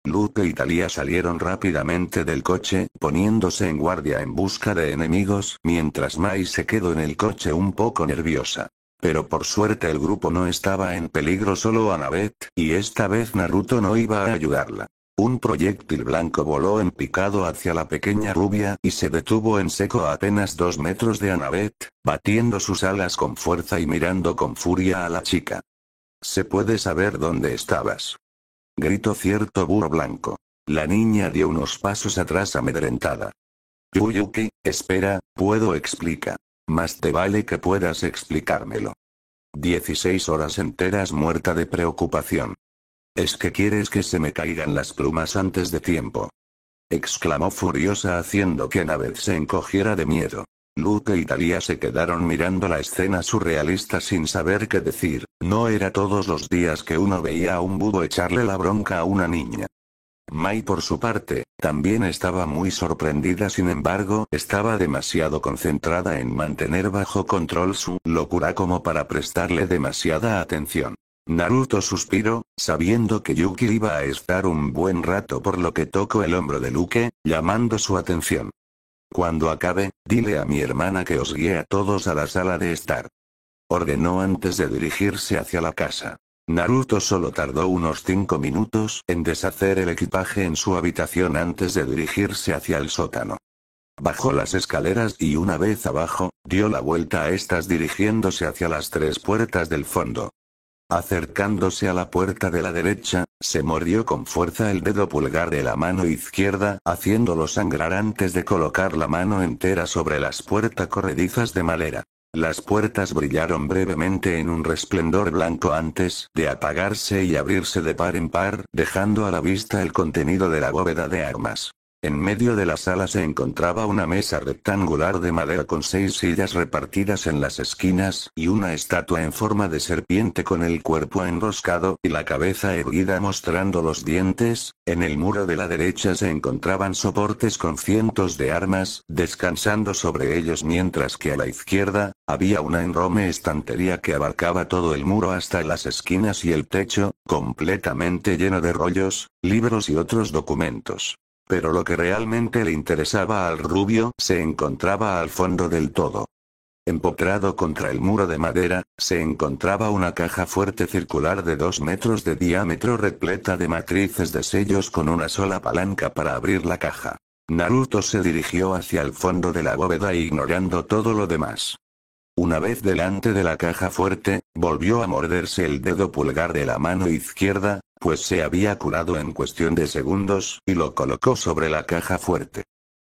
Luke y Thalía salieron rápidamente del coche, poniéndose en guardia en busca de enemigos, mientras Mai se quedó en el coche un poco nerviosa. Pero por suerte el grupo no estaba en peligro, solo Annabeth, y esta vez Naruto no iba a ayudarla. Un proyectil blanco voló en picado hacia la pequeña rubia y se detuvo en seco a apenas 2 metros de Annabeth, batiendo sus alas con fuerza y mirando con furia a la chica. ¿Se puede saber dónde estabas?, gritó cierto burro blanco. La niña dio unos pasos atrás amedrentada. Yuyuki, espera, puedo explicar. Más te vale que puedas explicármelo. 16 horas enteras muerta de preocupación. ¿Es que quieres que se me caigan las plumas antes de tiempo?, exclamó furiosa haciendo que Annabeth se encogiera de miedo. Luke y Thalía se quedaron mirando la escena surrealista sin saber qué decir. No era todos los días que uno veía a un búho echarle la bronca a una niña. Mai, por su parte, también estaba muy sorprendida, sin embargo, estaba demasiado concentrada en mantener bajo control su locura como para prestarle demasiada atención. Naruto suspiró, sabiendo que Yuki iba a estar un buen rato, por lo que tocó el hombro de Luke, llamando su atención. Cuando acabe, dile a mi hermana que os guíe a todos a la sala de estar, ordenó antes de dirigirse hacia la casa. Naruto solo tardó unos 5 minutos en deshacer el equipaje en su habitación antes de dirigirse hacia el sótano. Bajó las escaleras y una vez abajo, dio la vuelta a estas dirigiéndose hacia las 3 puertas del fondo. Acercándose a la puerta de la derecha, se mordió con fuerza el dedo pulgar de la mano izquierda, haciéndolo sangrar antes de colocar la mano entera sobre las puertas corredizas de madera. Las puertas brillaron brevemente en un resplandor blanco antes de apagarse y abrirse de par en par, dejando a la vista el contenido de la bóveda de armas. En medio de la sala se encontraba una mesa rectangular de madera con 6 sillas repartidas en las esquinas, y una estatua en forma de serpiente con el cuerpo enroscado y la cabeza erguida mostrando los dientes. En el muro de la derecha se encontraban soportes con cientos de armas, descansando sobre ellos, mientras que a la izquierda, había una enorme estantería que abarcaba todo el muro hasta las esquinas y el techo, completamente lleno de rollos, libros y otros documentos. Pero lo que realmente le interesaba al rubio se encontraba al fondo del todo. Empotrado contra el muro de madera, se encontraba una caja fuerte circular de 2 metros de diámetro repleta de matrices de sellos con una sola palanca para abrir la caja. Naruto se dirigió hacia el fondo de la bóveda ignorando todo lo demás. Una vez delante de la caja fuerte, volvió a morderse el dedo pulgar de la mano izquierda, pues se había curado en cuestión de segundos, y lo colocó sobre la caja fuerte.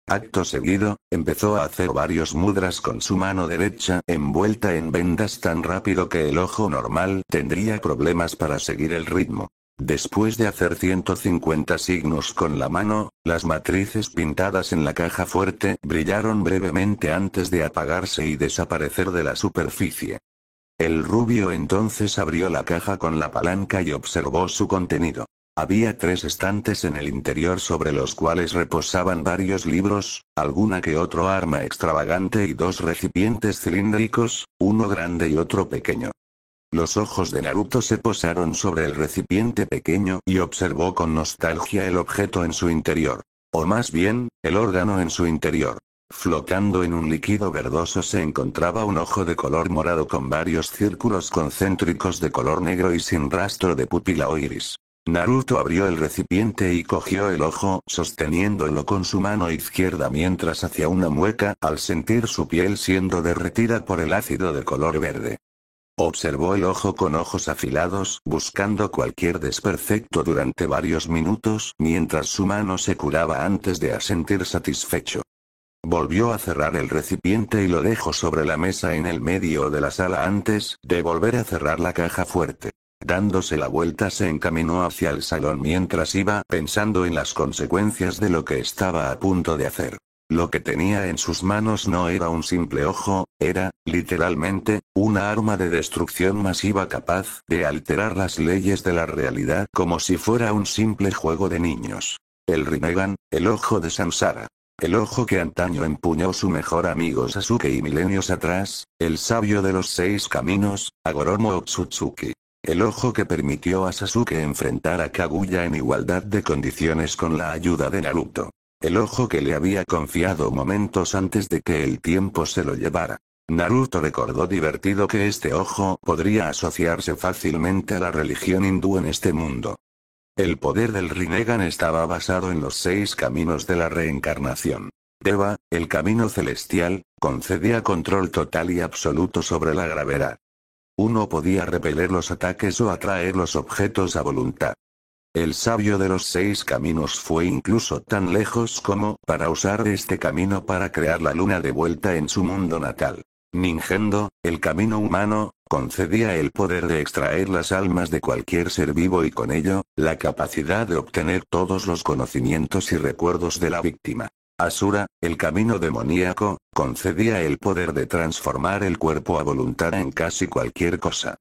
Acto seguido, empezó a hacer varios mudras con su mano derecha envuelta en vendas tan rápido que el ojo normal tendría problemas para seguir el ritmo. Después de hacer 150 signos con la mano, las matrices pintadas en la caja fuerte brillaron brevemente antes de apagarse y desaparecer de la superficie. El rubio entonces abrió la caja con la palanca y observó su contenido. Había 3 estantes en el interior sobre los cuales reposaban varios libros, alguna que otro arma extravagante y 2 recipientes cilíndricos, uno grande y otro pequeño. Los ojos de Naruto se posaron sobre el recipiente pequeño y observó con nostalgia el objeto en su interior. O más bien, el órgano en su interior. Flotando en un líquido verdoso se encontraba un ojo de color morado con varios círculos concéntricos de color negro y sin rastro de pupila o iris. Naruto abrió el recipiente y cogió el ojo sosteniéndolo con su mano izquierda mientras hacía una mueca al sentir su piel siendo derretida por el ácido de color verde. Observó el ojo con ojos afilados, buscando cualquier desperfecto durante varios minutos, mientras su mano se curaba antes de asentir satisfecho. Volvió a cerrar el recipiente y lo dejó sobre la mesa en el medio de la sala antes de volver a cerrar la caja fuerte. Dándose la vuelta se encaminó hacia el salón mientras iba pensando en las consecuencias de lo que estaba a punto de hacer. Lo que tenía en sus manos no era un simple ojo, era, literalmente, una arma de destrucción masiva capaz de alterar las leyes de la realidad como si fuera un simple juego de niños. El Rinnegan, el ojo de Samsara. El ojo que antaño empuñó su mejor amigo Sasuke y milenios atrás, el sabio de los 6 caminos, Hagoromo Otsutsuki. El ojo que permitió a Sasuke enfrentar a Kaguya en igualdad de condiciones con la ayuda de Naruto. El ojo que le había confiado momentos antes de que el tiempo se lo llevara. Naruto recordó divertido que este ojo podría asociarse fácilmente a la religión hindú en este mundo. El poder del Rinnegan estaba basado en los 6 caminos de la reencarnación. Deva, el camino celestial, concedía control total y absoluto sobre la gravedad. Uno podía repeler los ataques o atraer los objetos a voluntad. El sabio de los 6 caminos fue incluso tan lejos como para usar este camino para crear la luna de vuelta en su mundo natal. Ningendo, el camino humano, concedía el poder de extraer las almas de cualquier ser vivo y con ello, la capacidad de obtener todos los conocimientos y recuerdos de la víctima. Asura, el camino demoníaco, concedía el poder de transformar el cuerpo a voluntad en casi cualquier cosa.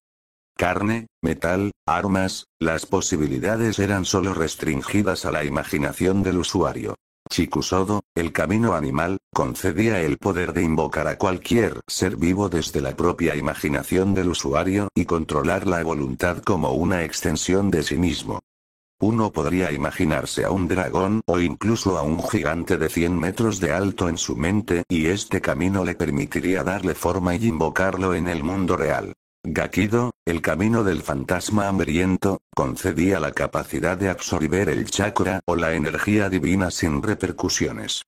Carne, metal, armas, las posibilidades eran solo restringidas a la imaginación del usuario. Chikusodo, el camino animal, concedía el poder de invocar a cualquier ser vivo desde la propia imaginación del usuario y controlar la voluntad como una extensión de sí mismo. Uno podría imaginarse a un dragón o incluso a un gigante de 100 metros de alto en su mente y este camino le permitiría darle forma y invocarlo en el mundo real. Gakido, el camino del fantasma hambriento, concedía la capacidad de absorber el chakra o la energía divina sin repercusiones.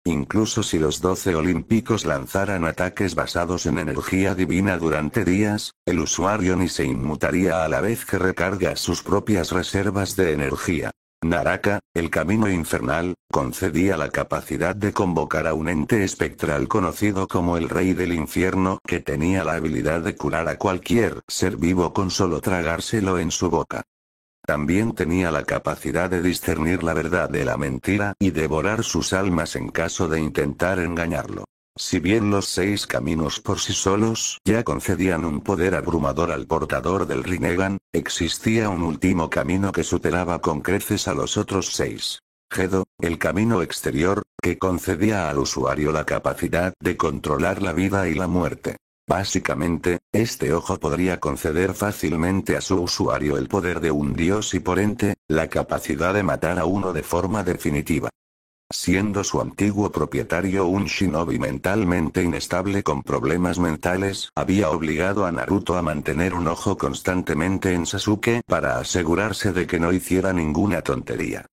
Incluso si los 12 olímpicos lanzaran ataques basados en energía divina durante días, el usuario ni se inmutaría a la vez que recarga sus propias reservas de energía. Naraka, el camino infernal, concedía la capacidad de convocar a un ente espectral conocido como el Rey del Infierno que tenía la habilidad de curar a cualquier ser vivo con solo tragárselo en su boca. También tenía la capacidad de discernir la verdad de la mentira y devorar sus almas en caso de intentar engañarlo. Si bien los 6 caminos por sí solos ya concedían un poder abrumador al portador del Rinnegan, existía un último camino que superaba con creces a los otros 6. Gedo, el camino exterior, que concedía al usuario la capacidad de controlar la vida y la muerte. Básicamente, este ojo podría conceder fácilmente a su usuario el poder de un dios y por ende, la capacidad de matar a uno de forma definitiva. Siendo su antiguo propietario un shinobi mentalmente inestable con problemas mentales, había obligado a Naruto a mantener un ojo constantemente en Sasuke para asegurarse de que no hiciera ninguna tontería.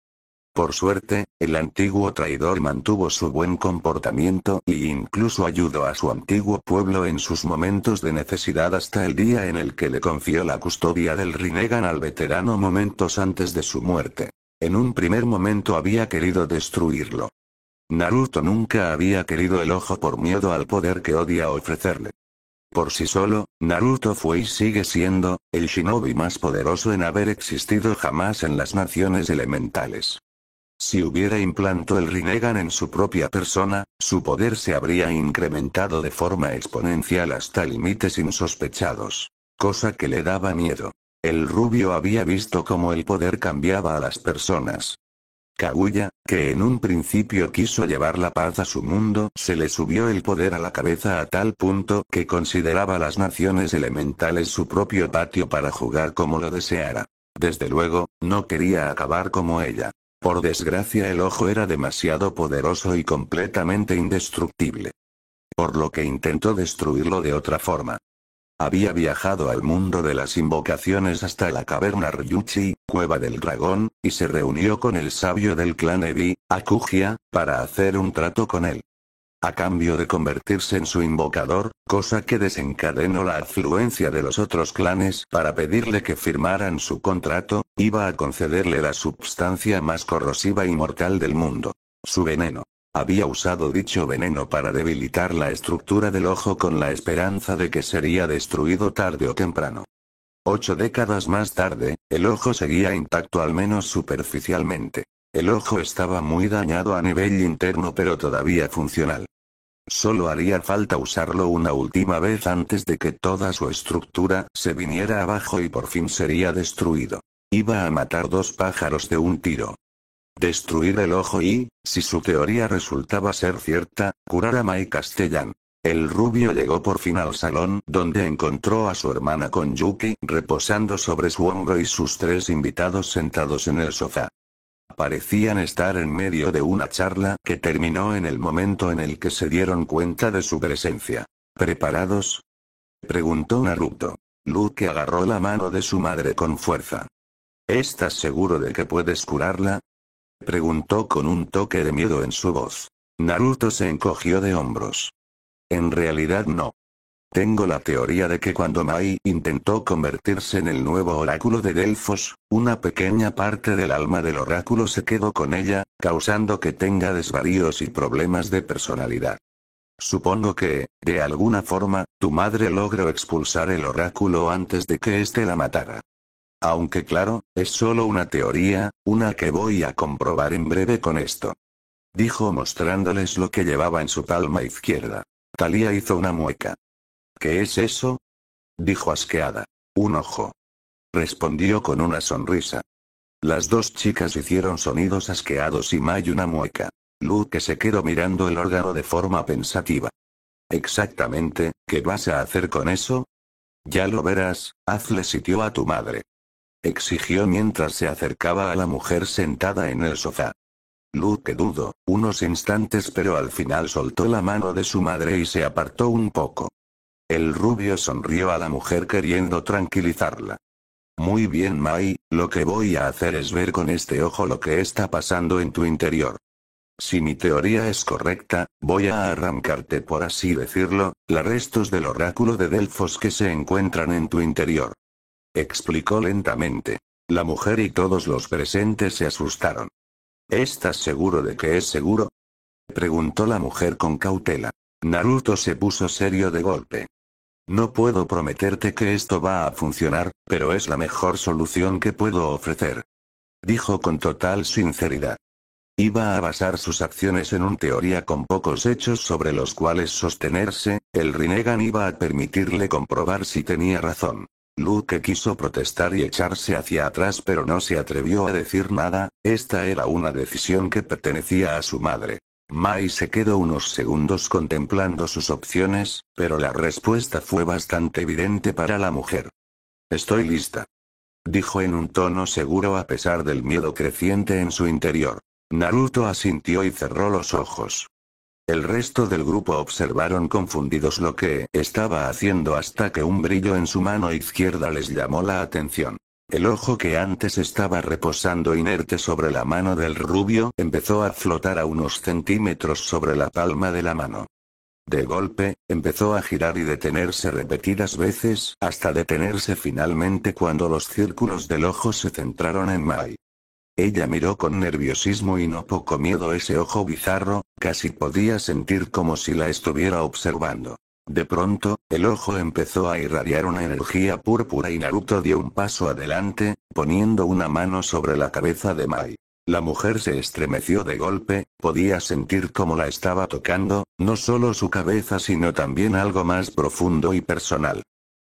Por suerte, el antiguo traidor mantuvo su buen comportamiento e incluso ayudó a su antiguo pueblo en sus momentos de necesidad hasta el día en el que le confió la custodia del Rinnegan al veterano momentos antes de su muerte. En un primer momento había querido destruirlo. Naruto nunca había querido el ojo por miedo al poder que odia ofrecerle. Por sí solo, Naruto fue y sigue siendo, el shinobi más poderoso en haber existido jamás en las naciones elementales. Si hubiera implantado el Rinnegan en su propia persona, su poder se habría incrementado de forma exponencial hasta límites insospechados. Cosa que le daba miedo. El rubio había visto cómo el poder cambiaba a las personas. Kaguya, que en un principio quiso llevar la paz a su mundo, se le subió el poder a la cabeza a tal punto que consideraba las naciones elementales su propio patio para jugar como lo deseara. Desde luego, no quería acabar como ella. Por desgracia el ojo era demasiado poderoso y completamente indestructible. Por lo que intentó destruirlo de otra forma. Había viajado al mundo de las invocaciones hasta la caverna Ryuchi, cueva del dragón, y se reunió con el sabio del clan Ebi, Akugia, para hacer un trato con él. A cambio de convertirse en su invocador, cosa que desencadenó la afluencia de los otros clanes para pedirle que firmaran su contrato, iba a concederle la substancia más corrosiva y mortal del mundo. Su veneno. Había usado dicho veneno para debilitar la estructura del ojo con la esperanza de que sería destruido tarde o temprano. 8 décadas más tarde, el ojo seguía intacto al menos superficialmente. El ojo estaba muy dañado a nivel interno pero todavía funcional. Solo haría falta usarlo una última vez antes de que toda su estructura se viniera abajo y por fin sería destruido. Iba a matar 2 pájaros de un tiro. Destruir el ojo y, si su teoría resultaba ser cierta, curar a Mai Castellan. El rubio llegó por fin al salón donde encontró a su hermana con Yuki reposando sobre su hombro y sus 3 invitados sentados en el sofá. Parecían estar en medio de una charla que terminó en el momento en el que se dieron cuenta de su presencia. ¿Preparados?, preguntó Naruto. Luke agarró la mano de su madre con fuerza. ¿Estás seguro de que puedes curarla?, preguntó con un toque de miedo en su voz. Naruto se encogió de hombros. En realidad no. Tengo la teoría de que cuando Mai intentó convertirse en el nuevo oráculo de Delfos, una pequeña parte del alma del oráculo se quedó con ella, causando que tenga desvaríos y problemas de personalidad. Supongo que, de alguna forma, tu madre logró expulsar el oráculo antes de que éste la matara. Aunque claro, es solo una teoría, una que voy a comprobar en breve con esto. Dijo mostrándoles lo que llevaba en su palma izquierda. Thalía hizo una mueca. ¿Qué es eso?, dijo asqueada. Un ojo. Respondió con una sonrisa. Las 2 chicas hicieron sonidos asqueados y Mai una mueca. Luke se quedó mirando el órgano de forma pensativa. Exactamente, ¿qué vas a hacer con eso? Ya lo verás, hazle sitio a tu madre. Exigió mientras se acercaba a la mujer sentada en el sofá. Luke dudó unos instantes pero al final soltó la mano de su madre y se apartó un poco. El rubio sonrió a la mujer queriendo tranquilizarla. Muy bien, Mai, lo que voy a hacer es ver con este ojo lo que está pasando en tu interior. Si mi teoría es correcta, voy a arrancarte, por así decirlo, los restos del oráculo de Delfos que se encuentran en tu interior. Explicó lentamente. La mujer y todos los presentes se asustaron. ¿Estás seguro de que es seguro?, preguntó la mujer con cautela. Naruto se puso serio de golpe. No puedo prometerte que esto va a funcionar, pero es la mejor solución que puedo ofrecer, dijo con total sinceridad. Iba a basar sus acciones en una teoría con pocos hechos sobre los cuales sostenerse. El Rinnegan iba a permitirle comprobar si tenía razón. Luke quiso protestar y echarse hacia atrás, pero no se atrevió a decir nada. Esta era una decisión que pertenecía a su madre. Mai se quedó unos segundos contemplando sus opciones, pero la respuesta fue bastante evidente para la mujer. Estoy lista, dijo en un tono seguro a pesar del miedo creciente en su interior. Naruto asintió y cerró los ojos. El resto del grupo observaron confundidos lo que estaba haciendo hasta que un brillo en su mano izquierda les llamó la atención. El ojo que antes estaba reposando inerte sobre la mano del rubio empezó a flotar a unos centímetros sobre la palma de la mano. De golpe, empezó a girar y detenerse repetidas veces hasta detenerse finalmente cuando los círculos del ojo se centraron en Mai. Ella miró con nerviosismo y no poco miedo ese ojo bizarro, casi podía sentir como si la estuviera observando. De pronto, el ojo empezó a irradiar una energía púrpura y Naruto dio un paso adelante, poniendo una mano sobre la cabeza de Mai. La mujer se estremeció de golpe, podía sentir cómo la estaba tocando, no solo su cabeza sino también algo más profundo y personal.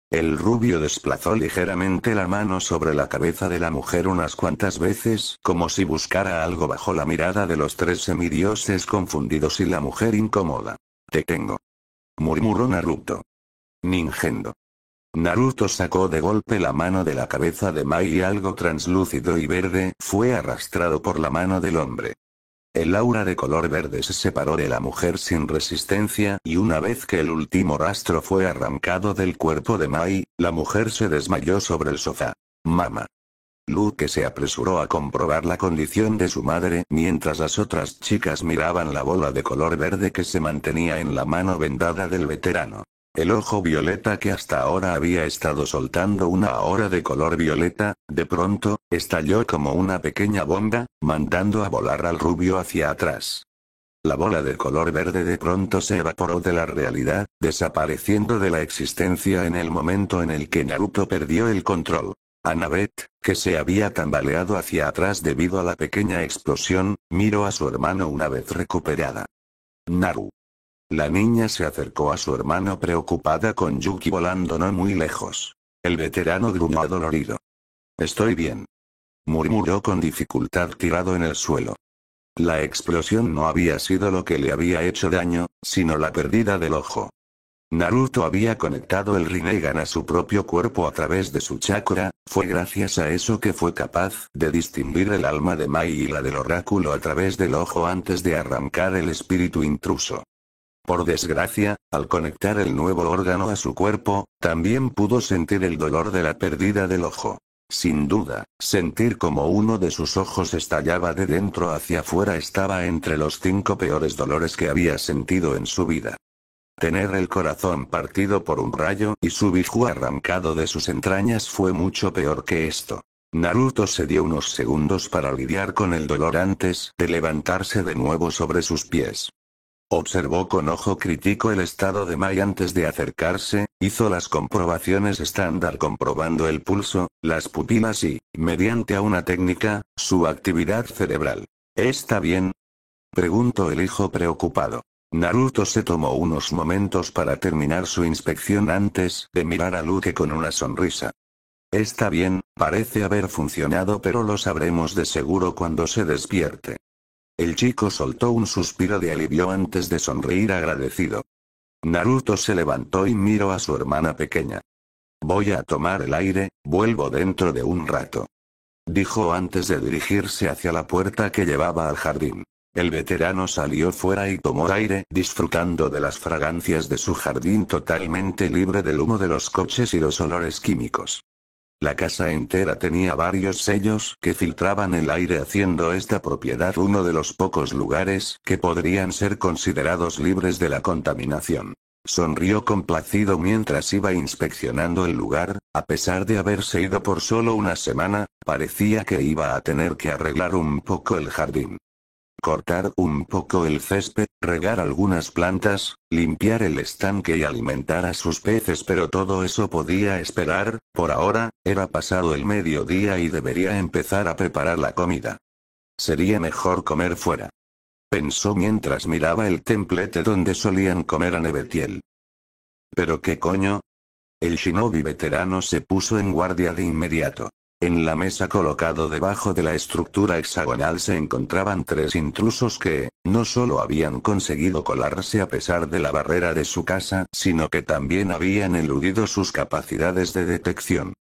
El rubio desplazó ligeramente la mano sobre la cabeza de la mujer unas cuantas veces, como si buscara algo bajo la mirada de los tres semidioses confundidos y la mujer incómoda. Te tengo, murmuró Naruto. Ningendo. Naruto sacó de golpe la mano de la cabeza de Mai y algo translúcido y verde fue arrastrado por la mano del hombre. El aura de color verde se separó de la mujer sin resistencia y una vez que el último rastro fue arrancado del cuerpo de Mai, la mujer se desmayó sobre el sofá. Mamá. Luke se apresuró a comprobar la condición de su madre mientras las otras chicas miraban la bola de color verde que se mantenía en la mano vendada del veterano. El ojo violeta que hasta ahora había estado soltando una aura de color violeta, de pronto, estalló como una pequeña bomba, mandando a volar al rubio hacia atrás. La bola de color verde de pronto se evaporó de la realidad, desapareciendo de la existencia en el momento en el que Naruto perdió el control. Annabeth, que se había tambaleado hacia atrás debido a la pequeña explosión, miró a su hermano una vez recuperada. Naru. La niña se acercó a su hermano preocupada con Yuki volando no muy lejos. El veterano gruñó dolorido. Estoy bien, murmuró con dificultad tirado en el suelo. La explosión no había sido lo que le había hecho daño, sino la pérdida del ojo. Naruto había conectado el Rinnegan a su propio cuerpo a través de su chakra, fue gracias a eso que fue capaz de distinguir el alma de Mai y la del oráculo a través del ojo antes de arrancar el espíritu intruso. Por desgracia, al conectar el nuevo órgano a su cuerpo, también pudo sentir el dolor de la pérdida del ojo. Sin duda, sentir como uno de sus ojos estallaba de dentro hacia afuera estaba entre los 5 peores dolores que había sentido en su vida. Tener el corazón partido por un rayo y su biju arrancado de sus entrañas fue mucho peor que esto. Naruto se dio unos segundos para lidiar con el dolor antes de levantarse de nuevo sobre sus pies. Observó con ojo crítico el estado de Mai antes de acercarse, hizo las comprobaciones estándar comprobando el pulso, las pupilas y, mediante una técnica, su actividad cerebral. ¿Está bien?, preguntó el hijo preocupado. Naruto se tomó unos momentos para terminar su inspección antes de mirar a Luke con una sonrisa. Está bien, parece haber funcionado pero lo sabremos de seguro cuando se despierte. El chico soltó un suspiro de alivio antes de sonreír agradecido. Naruto se levantó y miró a su hermana pequeña. Voy a tomar el aire, vuelvo dentro de un rato, dijo antes de dirigirse hacia la puerta que llevaba al jardín. El veterano salió fuera y tomó aire, disfrutando de las fragancias de su jardín totalmente libre del humo de los coches y los olores químicos. La casa entera tenía varios sellos que filtraban el aire, haciendo esta propiedad uno de los pocos lugares que podrían ser considerados libres de la contaminación. Sonrió complacido mientras iba inspeccionando el lugar. A pesar de haberse ido por solo una semana, parecía que iba a tener que arreglar un poco el jardín. Cortar un poco el césped, regar algunas plantas, limpiar el estanque y alimentar a sus peces, pero todo eso podía esperar. Por ahora, era pasado el mediodía y debería empezar a preparar la comida. Sería mejor comer fuera, pensó mientras miraba el templete donde solían comer a Nebetiel. ¿Pero qué coño? El shinobi veterano se puso en guardia de inmediato. En la mesa colocado debajo de la estructura hexagonal se encontraban 3 intrusos que, no solo habían conseguido colarse a pesar de la barrera de su casa, sino que también habían eludido sus capacidades de detección.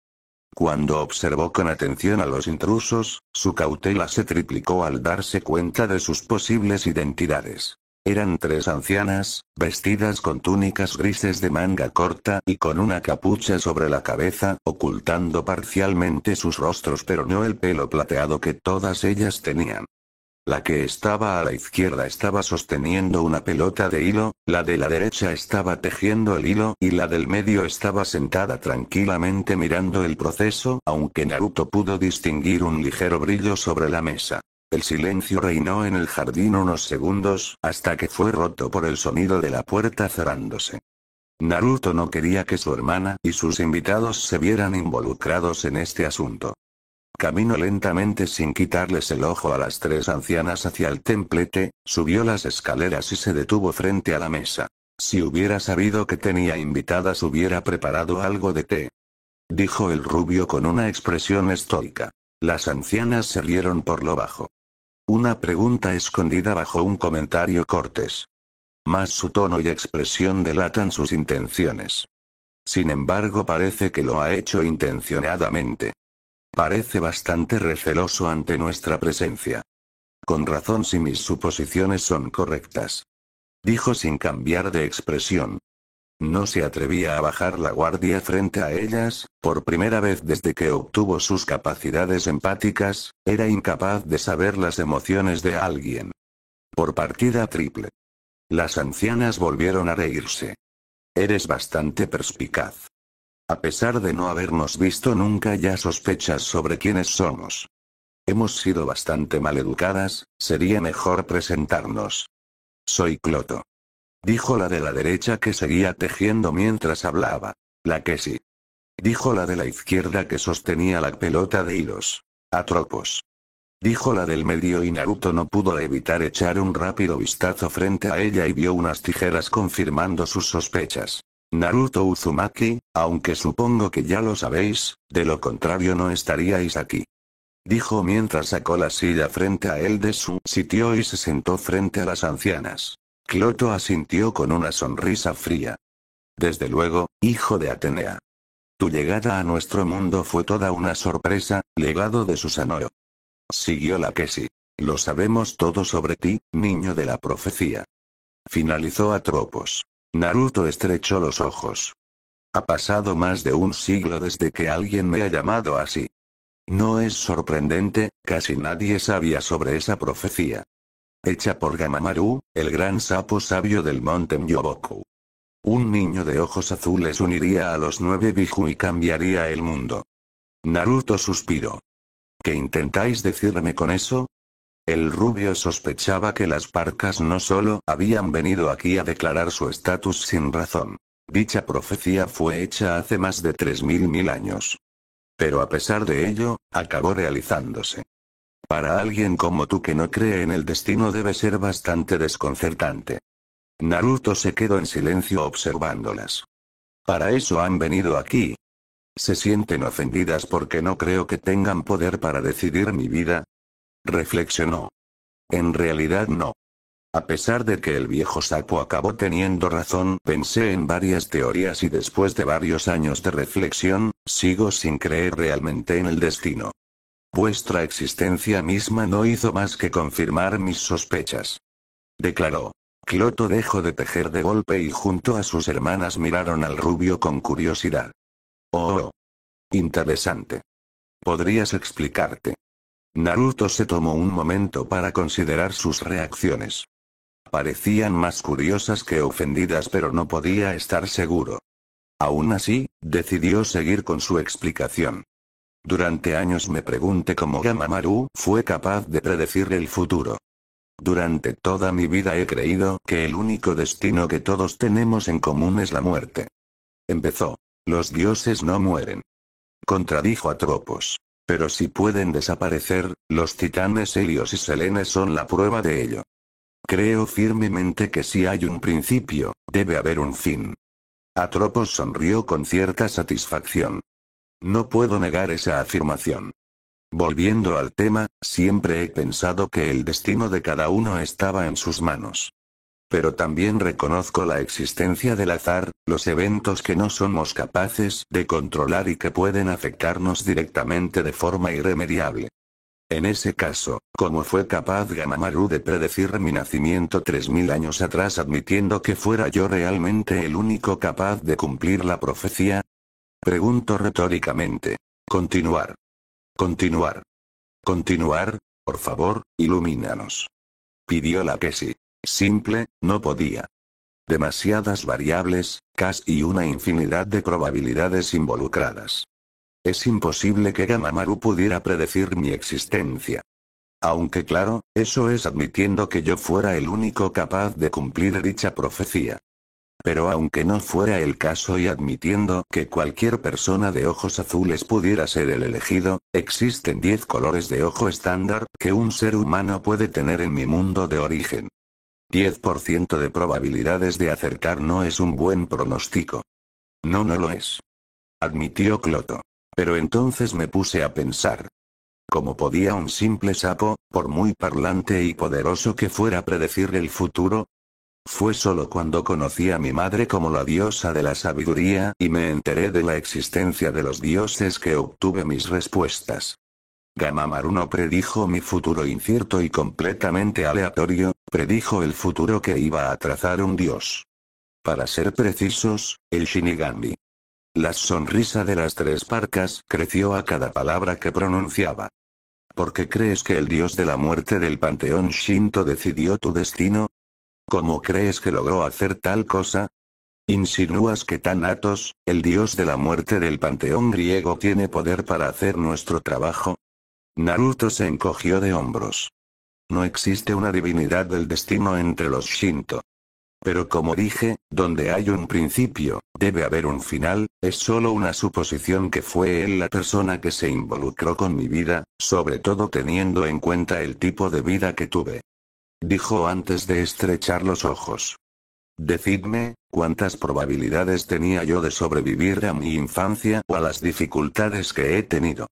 Cuando observó con atención a los intrusos, su cautela se triplicó al darse cuenta de sus posibles identidades. Eran 3 ancianas, vestidas con túnicas grises de manga corta y con una capucha sobre la cabeza, ocultando parcialmente sus rostros pero no el pelo plateado que todas ellas tenían. La que estaba a la izquierda estaba sosteniendo una pelota de hilo, la de la derecha estaba tejiendo el hilo y la del medio estaba sentada tranquilamente mirando el proceso, aunque Naruto pudo distinguir un ligero brillo sobre la mesa. El silencio reinó en el jardín unos segundos, hasta que fue roto por el sonido de la puerta cerrándose. Naruto no quería que su hermana y sus invitados se vieran involucrados en este asunto. Caminó lentamente sin quitarles el ojo a las 3 ancianas hacia el templete, subió las escaleras y se detuvo frente a la mesa. Si hubiera sabido que tenía invitadas hubiera preparado algo de té, dijo el rubio con una expresión estoica. Las ancianas se rieron por lo bajo. Una pregunta escondida bajo un comentario cortés. Más su tono y expresión delatan sus intenciones. Sin embargo, parece que lo ha hecho intencionadamente. Parece bastante receloso ante nuestra presencia. Con razón si mis suposiciones son correctas, dijo sin cambiar de expresión. No se atrevía a bajar la guardia frente a ellas. Por primera vez desde que obtuvo sus capacidades empáticas, era incapaz de saber las emociones de alguien. Por partida triple. Las ancianas volvieron a reírse. Eres bastante perspicaz. A pesar de no habernos visto nunca, ya sospechas sobre quiénes somos. Hemos sido bastante maleducadas, sería mejor presentarnos. Soy Cloto, dijo la de la derecha que seguía tejiendo mientras hablaba. La que sí, dijo la de la izquierda que sostenía la pelota de hilos. Atropos, dijo la del medio y Naruto no pudo evitar echar un rápido vistazo frente a ella y vio unas tijeras confirmando sus sospechas. Naruto Uzumaki, aunque supongo que ya lo sabéis, de lo contrario no estaríais aquí, dijo mientras sacó la silla frente a él de su sitio y se sentó frente a las ancianas. Cloto asintió con una sonrisa fría. Desde luego, hijo de Atenea. Tu llegada a nuestro mundo fue toda una sorpresa, legado de Susanoo. Siguió la que sí. Lo sabemos todo sobre ti, niño de la profecía. Finalizó Atropos. Naruto estrechó los ojos. Ha pasado más de un siglo desde que alguien me ha llamado así. No es sorprendente, casi nadie sabía sobre esa profecía. Hecha por Gamamaru, el gran sapo sabio del monte Myoboku. Un niño de ojos azules uniría a los 9 Biju y cambiaría el mundo. Naruto suspiró. ¿Qué intentáis decirme con eso? El rubio sospechaba que las parcas no solo habían venido aquí a declarar su estatus sin razón. Dicha profecía fue hecha hace más de 3000 años. Pero a pesar de ello, acabó realizándose. Para alguien como tú que no cree en el destino debe ser bastante desconcertante. Naruto se quedó en silencio observándolas. ¿Para eso han venido aquí? ¿Se sienten ofendidas porque no creo que tengan poder para decidir mi vida? Reflexionó. En realidad no. A pesar de que el viejo sapo acabó teniendo razón, pensé en varias teorías y después de varios años de reflexión, sigo sin creer realmente en el destino. Vuestra existencia misma no hizo más que confirmar mis sospechas. Declaró. Cloto dejó de tejer de golpe y junto a sus hermanas miraron al rubio con curiosidad. Oh. Interesante. ¿Podrías explicarte? Naruto se tomó un momento para considerar sus reacciones. Parecían más curiosas que ofendidas, pero no podía estar seguro. Aún así, decidió seguir con su explicación. Durante años me pregunté cómo Gamamaru fue capaz de predecir el futuro. Durante toda mi vida he creído que el único destino que todos tenemos en común es la muerte. Empezó. Los dioses no mueren. Contradijo a Tropos. Pero si pueden desaparecer, los titanes Helios y Selene son la prueba de ello. Creo firmemente que si hay un principio, debe haber un fin. Atropos sonrió con cierta satisfacción. No puedo negar esa afirmación. Volviendo al tema, siempre he pensado que el destino de cada uno estaba en sus manos. Pero también reconozco la existencia del azar, los eventos que no somos capaces de controlar y que pueden afectarnos directamente de forma irremediable. En ese caso, ¿cómo fue capaz Gamamaru de predecir mi nacimiento 3000 años atrás admitiendo que fuera yo realmente el único capaz de cumplir la profecía? Pregunto retóricamente. Continuar. Continuar. Continuar, por favor, ilumínanos. Pidió la Keshi. Simple, no podía. Demasiadas variables, casi una infinidad de probabilidades involucradas. Es imposible que Gamamaru pudiera predecir mi existencia. Aunque claro, eso es admitiendo que yo fuera el único capaz de cumplir dicha profecía. Pero aunque no fuera el caso y admitiendo que cualquier persona de ojos azules pudiera ser el elegido, existen 10 colores de ojo estándar que un ser humano puede tener en mi mundo de origen. 10% de probabilidades de acertar no es un buen pronóstico. No lo es. Admitió Cloto. Pero entonces me puse a pensar. ¿Cómo podía un simple sapo, por muy parlante y poderoso que fuera, predecir el futuro? Fue solo cuando conocí a mi madre como la diosa de la sabiduría y me enteré de la existencia de los dioses que obtuve mis respuestas. Gamamaru no predijo mi futuro incierto y completamente aleatorio, predijo el futuro que iba a trazar un dios. Para ser precisos, el Shinigami. La sonrisa de las 3 parcas creció a cada palabra que pronunciaba. ¿Por qué crees que el dios de la muerte del panteón Shinto decidió tu destino? ¿Cómo crees que logró hacer tal cosa? ¿Insinúas que Thanatos, el dios de la muerte del panteón griego, tiene poder para hacer nuestro trabajo? Naruto se encogió de hombros. No existe una divinidad del destino entre los Shinto. Pero como dije, donde hay un principio, debe haber un final, es solo una suposición que fue él la persona que se involucró con mi vida, sobre todo teniendo en cuenta el tipo de vida que tuve. Dijo antes de estrechar los ojos. Decidme, ¿cuántas probabilidades tenía yo de sobrevivir a mi infancia o a las dificultades que he tenido?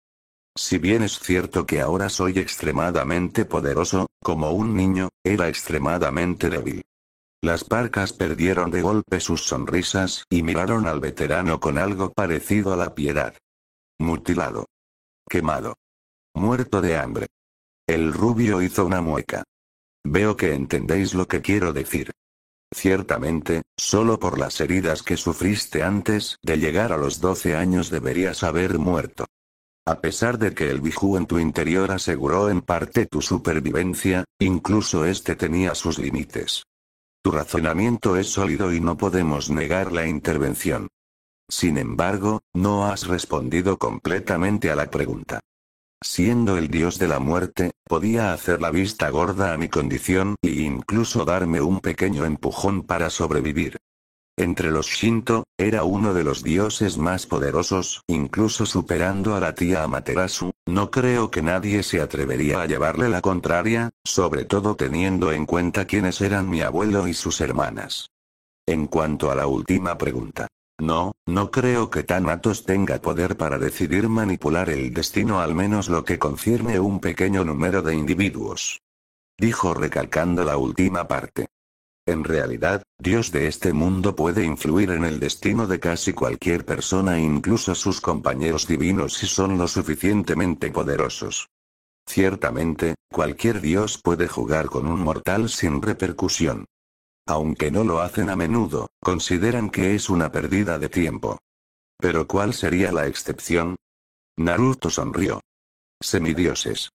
Si bien es cierto que ahora soy extremadamente poderoso, como un niño, era extremadamente débil. Las parcas perdieron de golpe sus sonrisas y miraron al veterano con algo parecido a la piedad. Mutilado. Quemado. Muerto de hambre. El rubio hizo una mueca. Veo que entendéis lo que quiero decir. Ciertamente, solo por las heridas que sufriste antes de llegar a los 12 años deberías haber muerto. A pesar de que el Biju en tu interior aseguró en parte tu supervivencia, incluso este tenía sus límites. Tu razonamiento es sólido y no podemos negar la intervención. Sin embargo, no has respondido completamente a la pregunta. Siendo el dios de la muerte, podía hacer la vista gorda a mi condición e incluso darme un pequeño empujón para sobrevivir. Entre los Shinto, era uno de los dioses más poderosos, incluso superando a la tía Amaterasu. No creo que nadie se atrevería a llevarle la contraria, sobre todo teniendo en cuenta quiénes eran mi abuelo y sus hermanas. En cuanto a la última pregunta. No creo que Thanatos tenga poder para decidir manipular el destino, al menos lo que concierne un pequeño número de individuos. Dijo recalcando la última parte. En realidad, Dios de este mundo puede influir en el destino de casi cualquier persona, incluso sus compañeros divinos, si son lo suficientemente poderosos. Ciertamente, cualquier dios puede jugar con un mortal sin repercusión. Aunque no lo hacen a menudo, consideran que es una pérdida de tiempo. ¿Pero cuál sería la excepción? Naruto sonrió. Semidioses.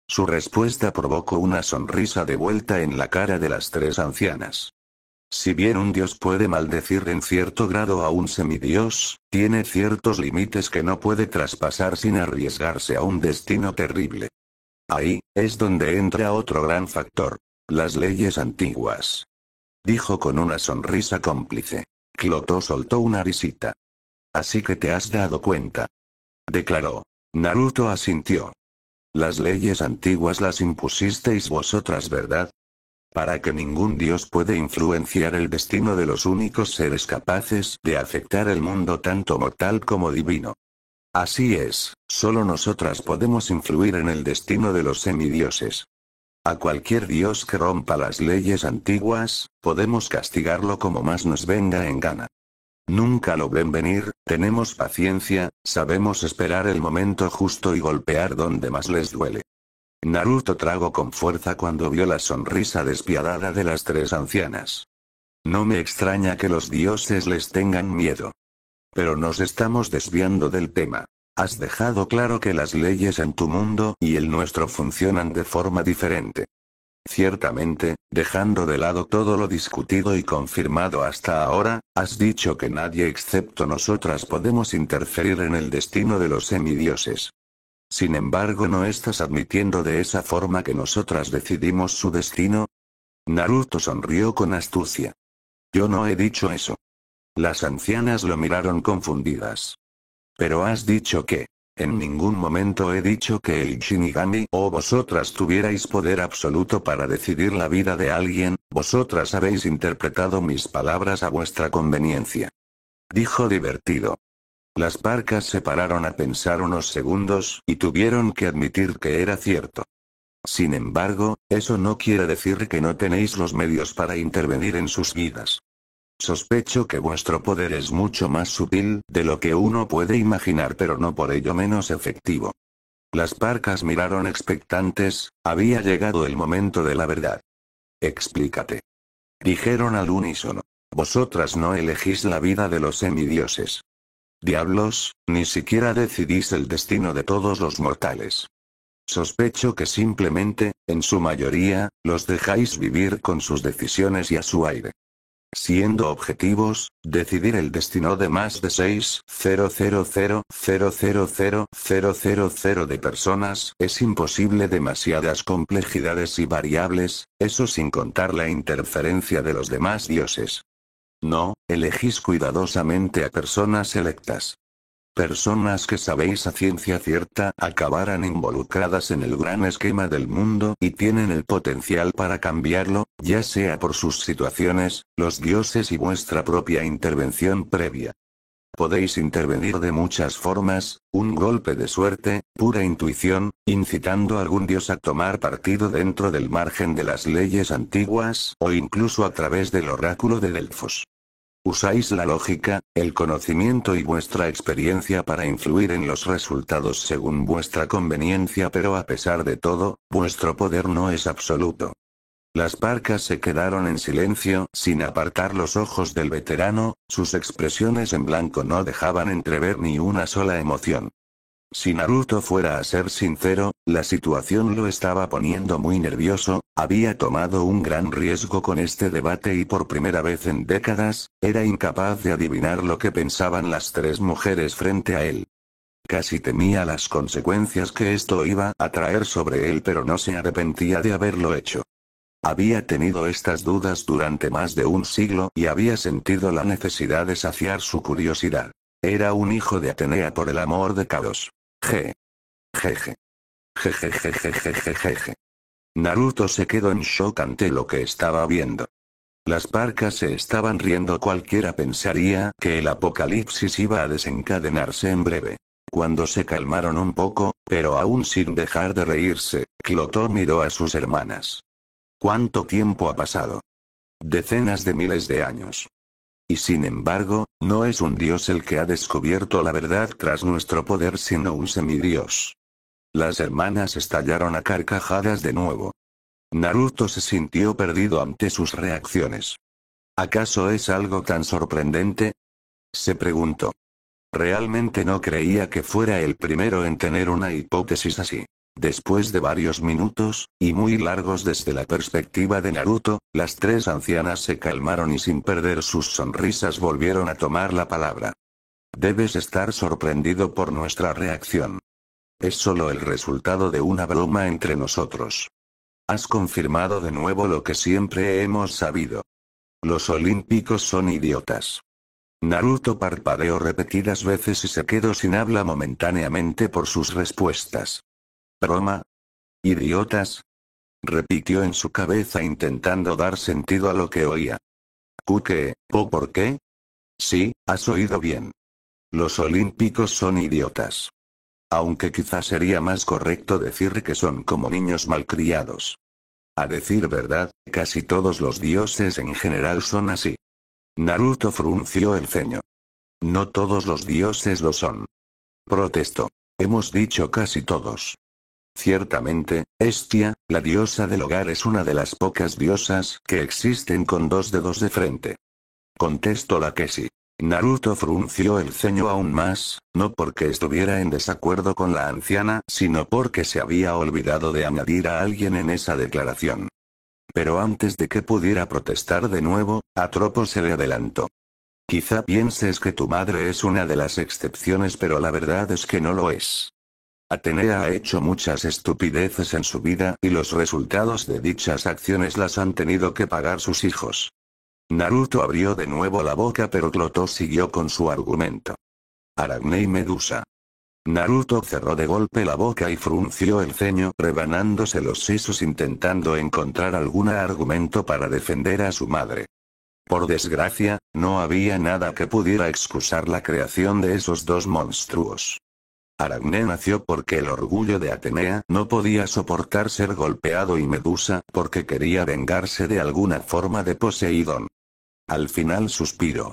Su respuesta provocó una sonrisa de vuelta en la cara de las tres ancianas. Si bien un dios puede maldecir en cierto grado a un semidios, tiene ciertos límites que no puede traspasar sin arriesgarse a un destino terrible. Ahí, es donde entra otro gran factor. Las leyes antiguas. Dijo con una sonrisa cómplice. Cloto soltó una risita. Así que te has dado cuenta. Declaró. Naruto asintió. Las leyes antiguas las impusisteis vosotras, ¿verdad? Para que ningún dios puede influenciar el destino de los únicos seres capaces de afectar el mundo tanto mortal como divino. Así es, solo nosotras podemos influir en el destino de los semidioses. A cualquier dios que rompa las leyes antiguas, podemos castigarlo como más nos venga en gana. Nunca lo ven venir, tenemos paciencia, sabemos esperar el momento justo y golpear donde más les duele. Naruto tragó con fuerza cuando vio la sonrisa despiadada de las tres ancianas. No me extraña que los dioses les tengan miedo. Pero nos estamos desviando del tema. Has dejado claro que las leyes en tu mundo y el nuestro funcionan de forma diferente. Ciertamente, dejando de lado todo lo discutido y confirmado hasta ahora, has dicho que nadie excepto nosotras podemos interferir en el destino de los semidioses. Sin embargo, ¿no estás admitiendo de esa forma que nosotras decidimos su destino? Naruto sonrió con astucia. Yo no he dicho eso. Las ancianas lo miraron confundidas. Pero has dicho que. En ningún momento he dicho que el Shinigami o vosotras tuvierais poder absoluto para decidir la vida de alguien, vosotras habéis interpretado mis palabras a vuestra conveniencia. Dijo divertido. Las parcas se pararon a pensar unos segundos y tuvieron que admitir que era cierto. Sin embargo, eso no quiere decir que no tenéis los medios para intervenir en sus vidas. Sospecho que vuestro poder es mucho más sutil de lo que uno puede imaginar, pero no por ello menos efectivo. Las parcas miraron expectantes, había llegado el momento de la verdad. Explícate. Dijeron al unísono. Vosotras no elegís la vida de los semidioses. Diablos, ni siquiera decidís el destino de todos los mortales. Sospecho que simplemente, en su mayoría, los dejáis vivir con sus decisiones y a su aire. Siendo objetivos, decidir el destino de más de 6,000,000,000 de personas es imposible, demasiadas complejidades y variables, eso sin contar la interferencia de los demás dioses. No, elegís cuidadosamente a personas selectas. Personas que sabéis a ciencia cierta acabarán involucradas en el gran esquema del mundo y tienen el potencial para cambiarlo, ya sea por sus situaciones, los dioses y vuestra propia intervención previa. Podéis intervenir de muchas formas, un golpe de suerte, pura intuición, incitando a algún dios a tomar partido dentro del margen de las leyes antiguas, o incluso a través del oráculo de Delfos. Usáis la lógica, el conocimiento y vuestra experiencia para influir en los resultados según vuestra conveniencia, pero a pesar de todo, vuestro poder no es absoluto. Las parcas se quedaron en silencio, sin apartar los ojos del veterano, sus expresiones en blanco no dejaban entrever ni una sola emoción. Si Naruto fuera a ser sincero, la situación lo estaba poniendo muy nervioso, había tomado un gran riesgo con este debate y por primera vez en décadas, era incapaz de adivinar lo que pensaban las tres mujeres frente a él. Casi temía las consecuencias que esto iba a traer sobre él, pero no se arrepentía de haberlo hecho. Había tenido estas dudas durante más de un siglo y había sentido la necesidad de saciar su curiosidad. Era un hijo de Atenea por el amor de Caos. Jeje. Jejejejejejeje. Naruto se quedó en shock ante lo que estaba viendo. Las parcas se estaban riendo. Cualquiera pensaría que el apocalipsis iba a desencadenarse en breve. Cuando se calmaron un poco, pero aún sin dejar de reírse, Cloto miró a sus hermanas. ¿Cuánto tiempo ha pasado? Decenas de miles de años. Y sin embargo, no es un dios el que ha descubierto la verdad tras nuestro poder, sino un semidios. Las hermanas estallaron a carcajadas de nuevo. Naruto se sintió perdido ante sus reacciones. ¿Acaso es algo tan sorprendente? Se preguntó. Realmente no creía que fuera el primero en tener una hipótesis así. Después de varios minutos, y muy largos desde la perspectiva de Naruto, las tres ancianas se calmaron y sin perder sus sonrisas volvieron a tomar la palabra. Debes estar sorprendido por nuestra reacción. Es solo el resultado de una broma entre nosotros. Has confirmado de nuevo lo que siempre hemos sabido. Los olímpicos son idiotas. Naruto parpadeó repetidas veces y se quedó sin habla momentáneamente por sus respuestas. ¿Broma? ¿Idiotas? Repitió en su cabeza intentando dar sentido a lo que oía. ¿Qué? ¿O por qué? Sí, has oído bien. Los olímpicos son idiotas. Aunque quizás sería más correcto decir que son como niños malcriados. A decir verdad, casi todos los dioses en general son así. Naruto frunció el ceño. No todos los dioses lo son. Protestó. Hemos dicho casi todos. Ciertamente, Hestia, la diosa del hogar es una de las pocas diosas que existen con dos dedos de frente. Contestó la que sí. Naruto frunció el ceño aún más, no porque estuviera en desacuerdo con la anciana, sino porque se había olvidado de añadir a alguien en esa declaración. Pero antes de que pudiera protestar de nuevo, Atropo se le adelantó. Quizá pienses que tu madre es una de las excepciones, pero la verdad es que no lo es. Atenea ha hecho muchas estupideces en su vida y los resultados de dichas acciones las han tenido que pagar sus hijos. Naruto abrió de nuevo la boca, pero Clotho siguió con su argumento. Aracne y Medusa. Naruto cerró de golpe la boca y frunció el ceño, rebanándose los sesos intentando encontrar algún argumento para defender a su madre. Por desgracia, no había nada que pudiera excusar la creación de esos dos monstruos. Aracne nació porque el orgullo de Atenea no podía soportar ser golpeado y Medusa porque quería vengarse de alguna forma de Poseidón. Al final suspiró.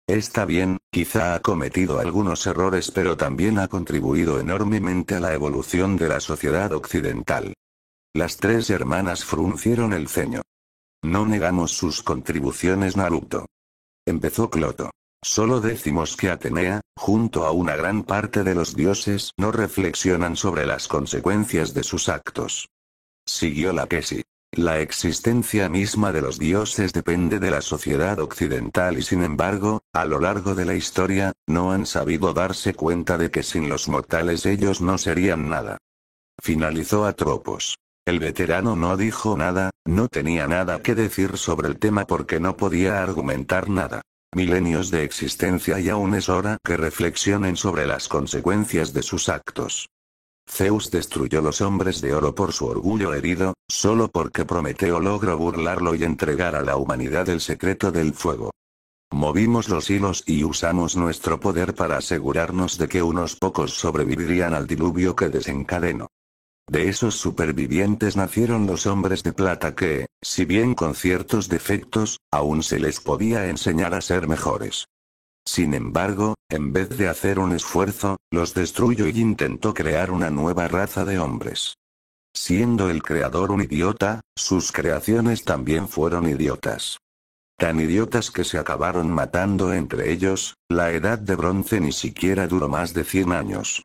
Está bien, quizá ha cometido algunos errores, pero también ha contribuido enormemente a la evolución de la sociedad occidental. Las tres hermanas fruncieron el ceño. No negamos sus contribuciones, Naruto. Empezó Clotho. Solo decimos que Atenea, junto a una gran parte de los dioses, no reflexionan sobre las consecuencias de sus actos. Siguió la Kesi. La existencia misma de los dioses depende de la sociedad occidental y sin embargo, a lo largo de la historia, no han sabido darse cuenta de que sin los mortales ellos no serían nada. Finalizó Atropos. El veterano no dijo nada, no tenía nada que decir sobre el tema porque no podía argumentar nada. Milenios de existencia y aún es hora que reflexionen sobre las consecuencias de sus actos. Zeus destruyó los hombres de oro por su orgullo herido, solo porque Prometeo logró burlarlo y entregar a la humanidad el secreto del fuego. Movimos los hilos y usamos nuestro poder para asegurarnos de que unos pocos sobrevivirían al diluvio que desencadenó. De esos supervivientes nacieron los hombres de plata que, si bien con ciertos defectos, aún se les podía enseñar a ser mejores. Sin embargo, en vez de hacer un esfuerzo, los destruyó y intentó crear una nueva raza de hombres. Siendo el creador un idiota, sus creaciones también fueron idiotas. Tan idiotas que se acabaron matando entre ellos, la edad de bronce ni siquiera duró más de 100 años.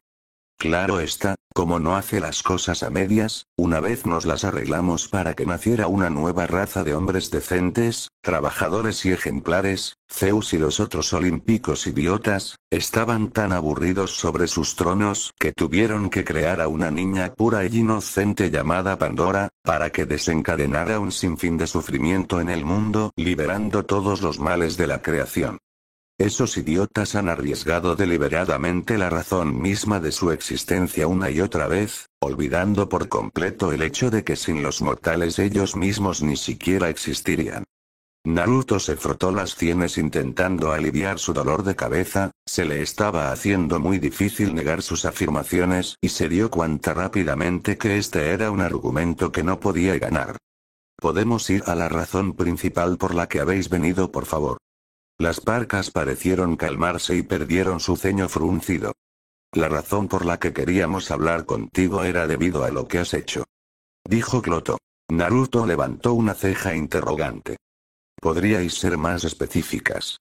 Claro está, como no hace las cosas a medias, una vez nos las arreglamos para que naciera una nueva raza de hombres decentes, trabajadores y ejemplares, Zeus y los otros olímpicos idiotas, estaban tan aburridos sobre sus tronos que tuvieron que crear a una niña pura y inocente llamada Pandora, para que desencadenara un sinfín de sufrimiento en el mundo, liberando todos los males de la creación. Esos idiotas han arriesgado deliberadamente la razón misma de su existencia una y otra vez, olvidando por completo el hecho de que sin los mortales ellos mismos ni siquiera existirían. Naruto se frotó las sienes intentando aliviar su dolor de cabeza, se le estaba haciendo muy difícil negar sus afirmaciones y se dio cuenta rápidamente que este era un argumento que no podía ganar. Podemos ir a la razón principal por la que habéis venido, por favor. Las parcas parecieron calmarse y perdieron su ceño fruncido. La razón por la que queríamos hablar contigo era debido a lo que has hecho. Dijo Cloto. Naruto levantó una ceja interrogante. ¿Podríais ser más específicas?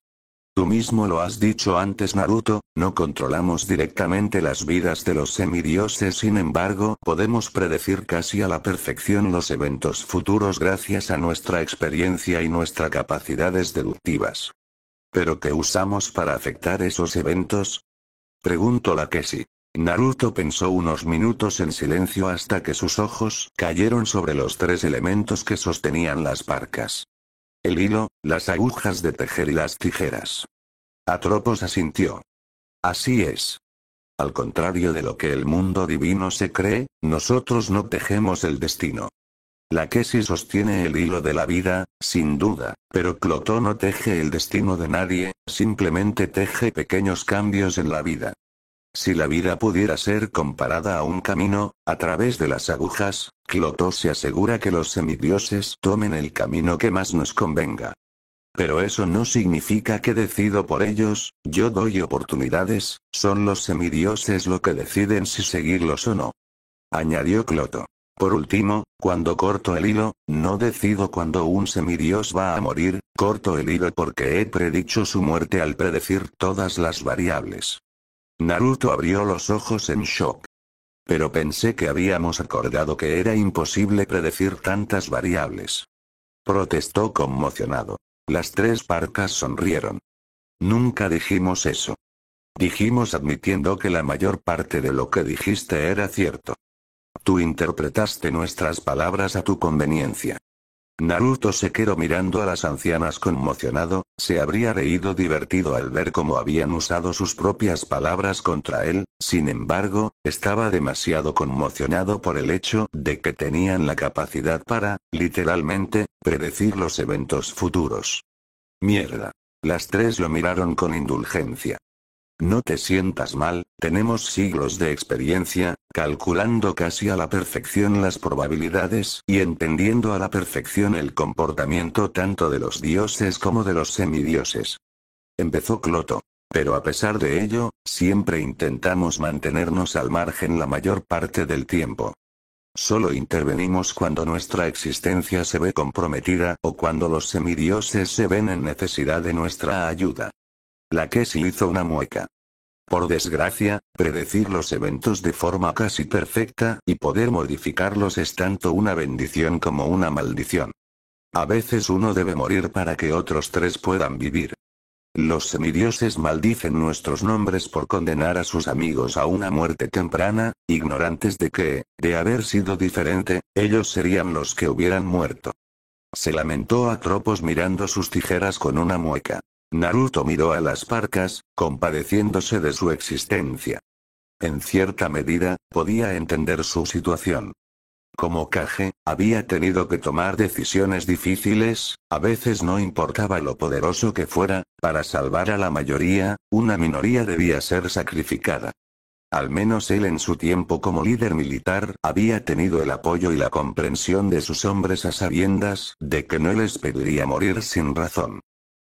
Tú mismo lo has dicho antes, Naruto, no controlamos directamente las vidas de los semidioses, sin embargo, podemos predecir casi a la perfección los eventos futuros gracias a nuestra experiencia y nuestras capacidades deductivas. ¿Pero qué usamos para afectar esos eventos? Preguntó Lakeshi. Naruto pensó unos minutos en silencio hasta que sus ojos cayeron sobre los tres elementos que sostenían las parcas. El hilo, las agujas de tejer y las tijeras. Atropos asintió. Así es. Al contrario de lo que el mundo divino se cree, nosotros no tejemos el destino. Lakeshi sostiene el hilo de la vida, sin duda, pero Cloto no teje el destino de nadie, simplemente teje pequeños cambios en la vida. Si la vida pudiera ser comparada a un camino, a través de las agujas, Cloto se asegura que los semidioses tomen el camino que más nos convenga. Pero eso no significa que decido por ellos, yo doy oportunidades, son los semidioses lo que deciden si seguirlos o no. Añadió Cloto. Por último, cuando corto el hilo, no decido cuándo un semidios va a morir, corto el hilo porque he predicho su muerte al predecir todas las variables. Naruto abrió los ojos en shock. Pero pensé que habíamos acordado que era imposible predecir tantas variables. Protestó conmocionado. Las tres parcas sonrieron. Nunca dijimos eso. Dijimos admitiendo que la mayor parte de lo que dijiste era cierto. Tú interpretaste nuestras palabras a tu conveniencia. Naruto se quedó mirando a las ancianas conmocionado, se habría reído divertido al ver cómo habían usado sus propias palabras contra él, sin embargo, estaba demasiado conmocionado por el hecho de que tenían la capacidad para, literalmente, predecir los eventos futuros. Mierda. Las tres lo miraron con indulgencia. No te sientas mal, tenemos siglos de experiencia, calculando casi a la perfección las probabilidades y entendiendo a la perfección el comportamiento tanto de los dioses como de los semidioses. Empezó Cloto. Pero a pesar de ello, siempre intentamos mantenernos al margen la mayor parte del tiempo. Solo intervenimos cuando nuestra existencia se ve comprometida o cuando los semidioses se ven en necesidad de nuestra ayuda. Lakeshi hizo una mueca. Por desgracia, predecir los eventos de forma casi perfecta y poder modificarlos es tanto una bendición como una maldición. A veces uno debe morir para que otros tres puedan vivir. Los semidioses maldicen nuestros nombres por condenar a sus amigos a una muerte temprana, ignorantes de que, de haber sido diferente, ellos serían los que hubieran muerto. Se lamentó Atropos mirando sus tijeras con una mueca. Naruto miró a las parcas, compadeciéndose de su existencia. En cierta medida, podía entender su situación. Como Kage, había tenido que tomar decisiones difíciles, a veces no importaba lo poderoso que fuera, para salvar a la mayoría, una minoría debía ser sacrificada. Al menos él en su tiempo como líder militar había tenido el apoyo y la comprensión de sus hombres a sabiendas de que no les pediría morir sin razón.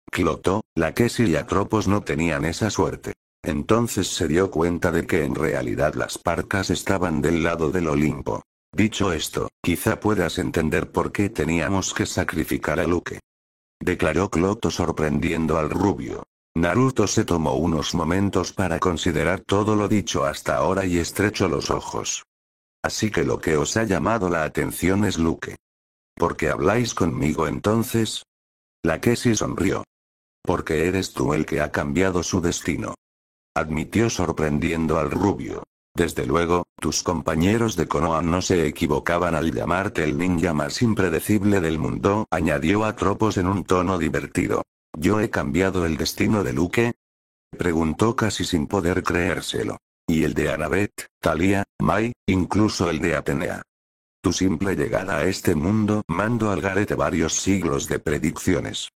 Cloto, Lakeshi y Atropos no tenían esa suerte. Entonces se dio cuenta de que en realidad las parcas estaban del lado del Olimpo. Dicho esto, quizá puedas entender por qué teníamos que sacrificar a Luke. Declaró Cloto sorprendiendo al rubio. Naruto se tomó unos momentos para considerar todo lo dicho hasta ahora y estrechó los ojos. Así que lo que os ha llamado la atención es Luke. ¿Por qué habláis conmigo entonces? Lakeshi sonrió. Porque eres tú el que ha cambiado su destino. Admitió sorprendiendo al rubio. Desde luego, tus compañeros de Konoha no se equivocaban al llamarte el ninja más impredecible del mundo, añadió Atropos en un tono divertido. ¿Yo he cambiado el destino de Luke? Preguntó casi sin poder creérselo. Y el de Annabeth, Thalia, Mai, incluso el de Atenea. Tu simple llegada a este mundo mandó al garete varios siglos de predicciones.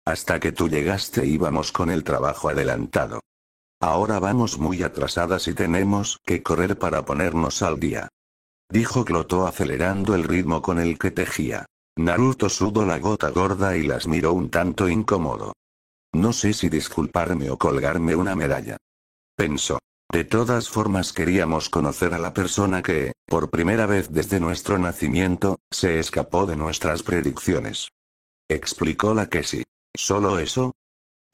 Hasta que tú llegaste íbamos con el trabajo adelantado. Ahora vamos muy atrasadas y tenemos que correr para ponernos al día. Dijo Cloto acelerando el ritmo con el que tejía. Naruto sudó la gota gorda y las miró un tanto incómodo. No sé si disculparme o colgarme una medalla. Pensó. De todas formas queríamos conocer a la persona que, por primera vez desde nuestro nacimiento, se escapó de nuestras predicciones. Explicó la Cassie. ¿Solo eso?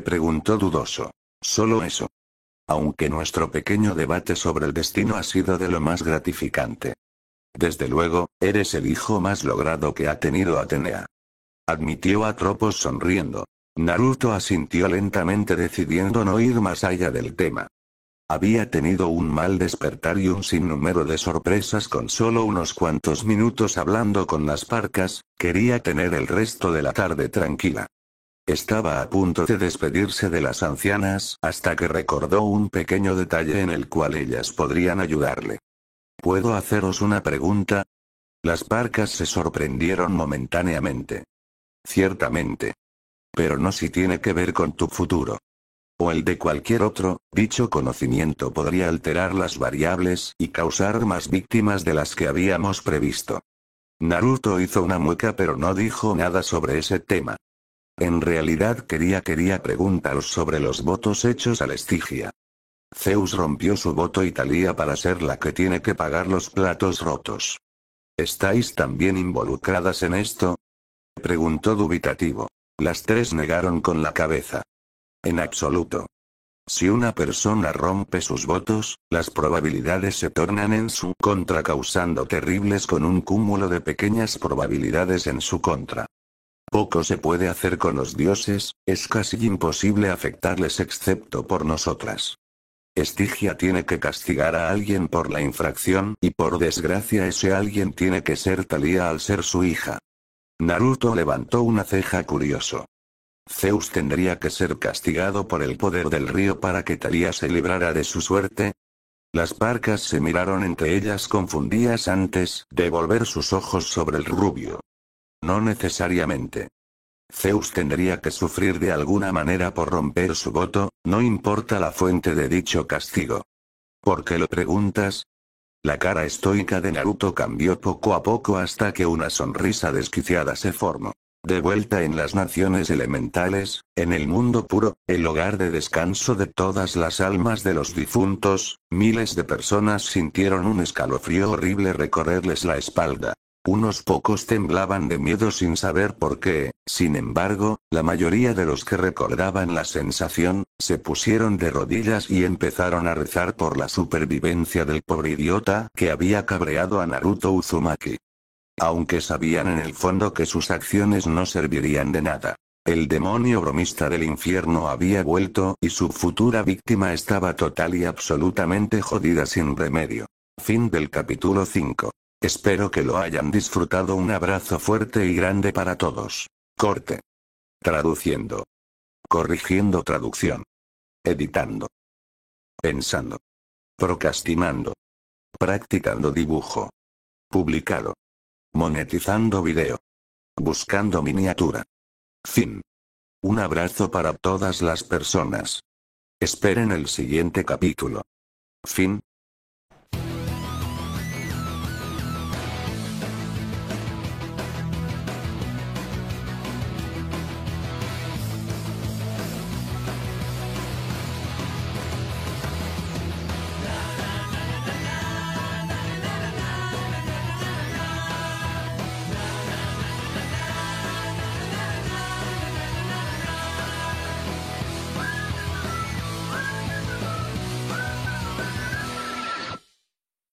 Preguntó dudoso. Solo eso. Aunque nuestro pequeño debate sobre el destino ha sido de lo más gratificante. Desde luego, eres el hijo más logrado que ha tenido Atenea. Admitió Atropos sonriendo. Naruto asintió lentamente decidiendo no ir más allá del tema. Había tenido un mal despertar y un sinnúmero de sorpresas con solo unos cuantos minutos hablando con las parcas, quería tener el resto de la tarde tranquila. Estaba a punto de despedirse de las ancianas hasta que recordó un pequeño detalle en el cual ellas podrían ayudarle. ¿Puedo haceros una pregunta? Las parcas se sorprendieron momentáneamente. Ciertamente. Pero no si tiene que ver con tu futuro. O el de cualquier otro, dicho conocimiento podría alterar las variables y causar más víctimas de las que habíamos previsto. Naruto hizo una mueca pero no dijo nada sobre ese tema. En realidad quería preguntar sobre los votos hechos al Estigia. Zeus rompió su voto y Thalía para ser la que tiene que pagar los platos rotos. ¿Estáis también involucradas en esto? Preguntó dubitativo. Las tres negaron con la cabeza. En absoluto. Si una persona rompe sus votos, las probabilidades se tornan en su contra causando terribles con un cúmulo de pequeñas probabilidades en su contra. Poco se puede hacer con los dioses, es casi imposible afectarles excepto por nosotras. Estigia tiene que castigar a alguien por la infracción y por desgracia ese alguien tiene que ser Thalía al ser su hija. Naruto levantó una ceja curioso. ¿Zeus tendría que ser castigado por el poder del río para que Thalía se librara de su suerte? Las parcas se miraron entre ellas confundidas antes de volver sus ojos sobre el rubio. No necesariamente. Zeus tendría que sufrir de alguna manera por romper su voto, no importa la fuente de dicho castigo. ¿Por qué lo preguntas? La cara estoica de Naruto cambió poco a poco hasta que una sonrisa desquiciada se formó. De vuelta en las naciones elementales, en el mundo puro, el hogar de descanso de todas las almas de los difuntos, miles de personas sintieron un escalofrío horrible recorrerles la espalda. Unos pocos temblaban de miedo sin saber por qué, sin embargo, la mayoría de los que recordaban la sensación, se pusieron de rodillas y empezaron a rezar por la supervivencia del pobre idiota que había cabreado a Naruto Uzumaki. Aunque sabían en el fondo que sus acciones no servirían de nada. El demonio bromista del infierno había vuelto y su futura víctima estaba total y absolutamente jodida sin remedio. Fin del capítulo 5. Espero que lo hayan disfrutado. Un abrazo fuerte y grande para todos. Corte. Traduciendo. Corrigiendo traducción. Editando. Pensando. Procrastinando. Practicando dibujo. Publicado. Monetizando video. Buscando miniatura. Fin. Un abrazo para todas las personas. Esperen el siguiente capítulo. Fin.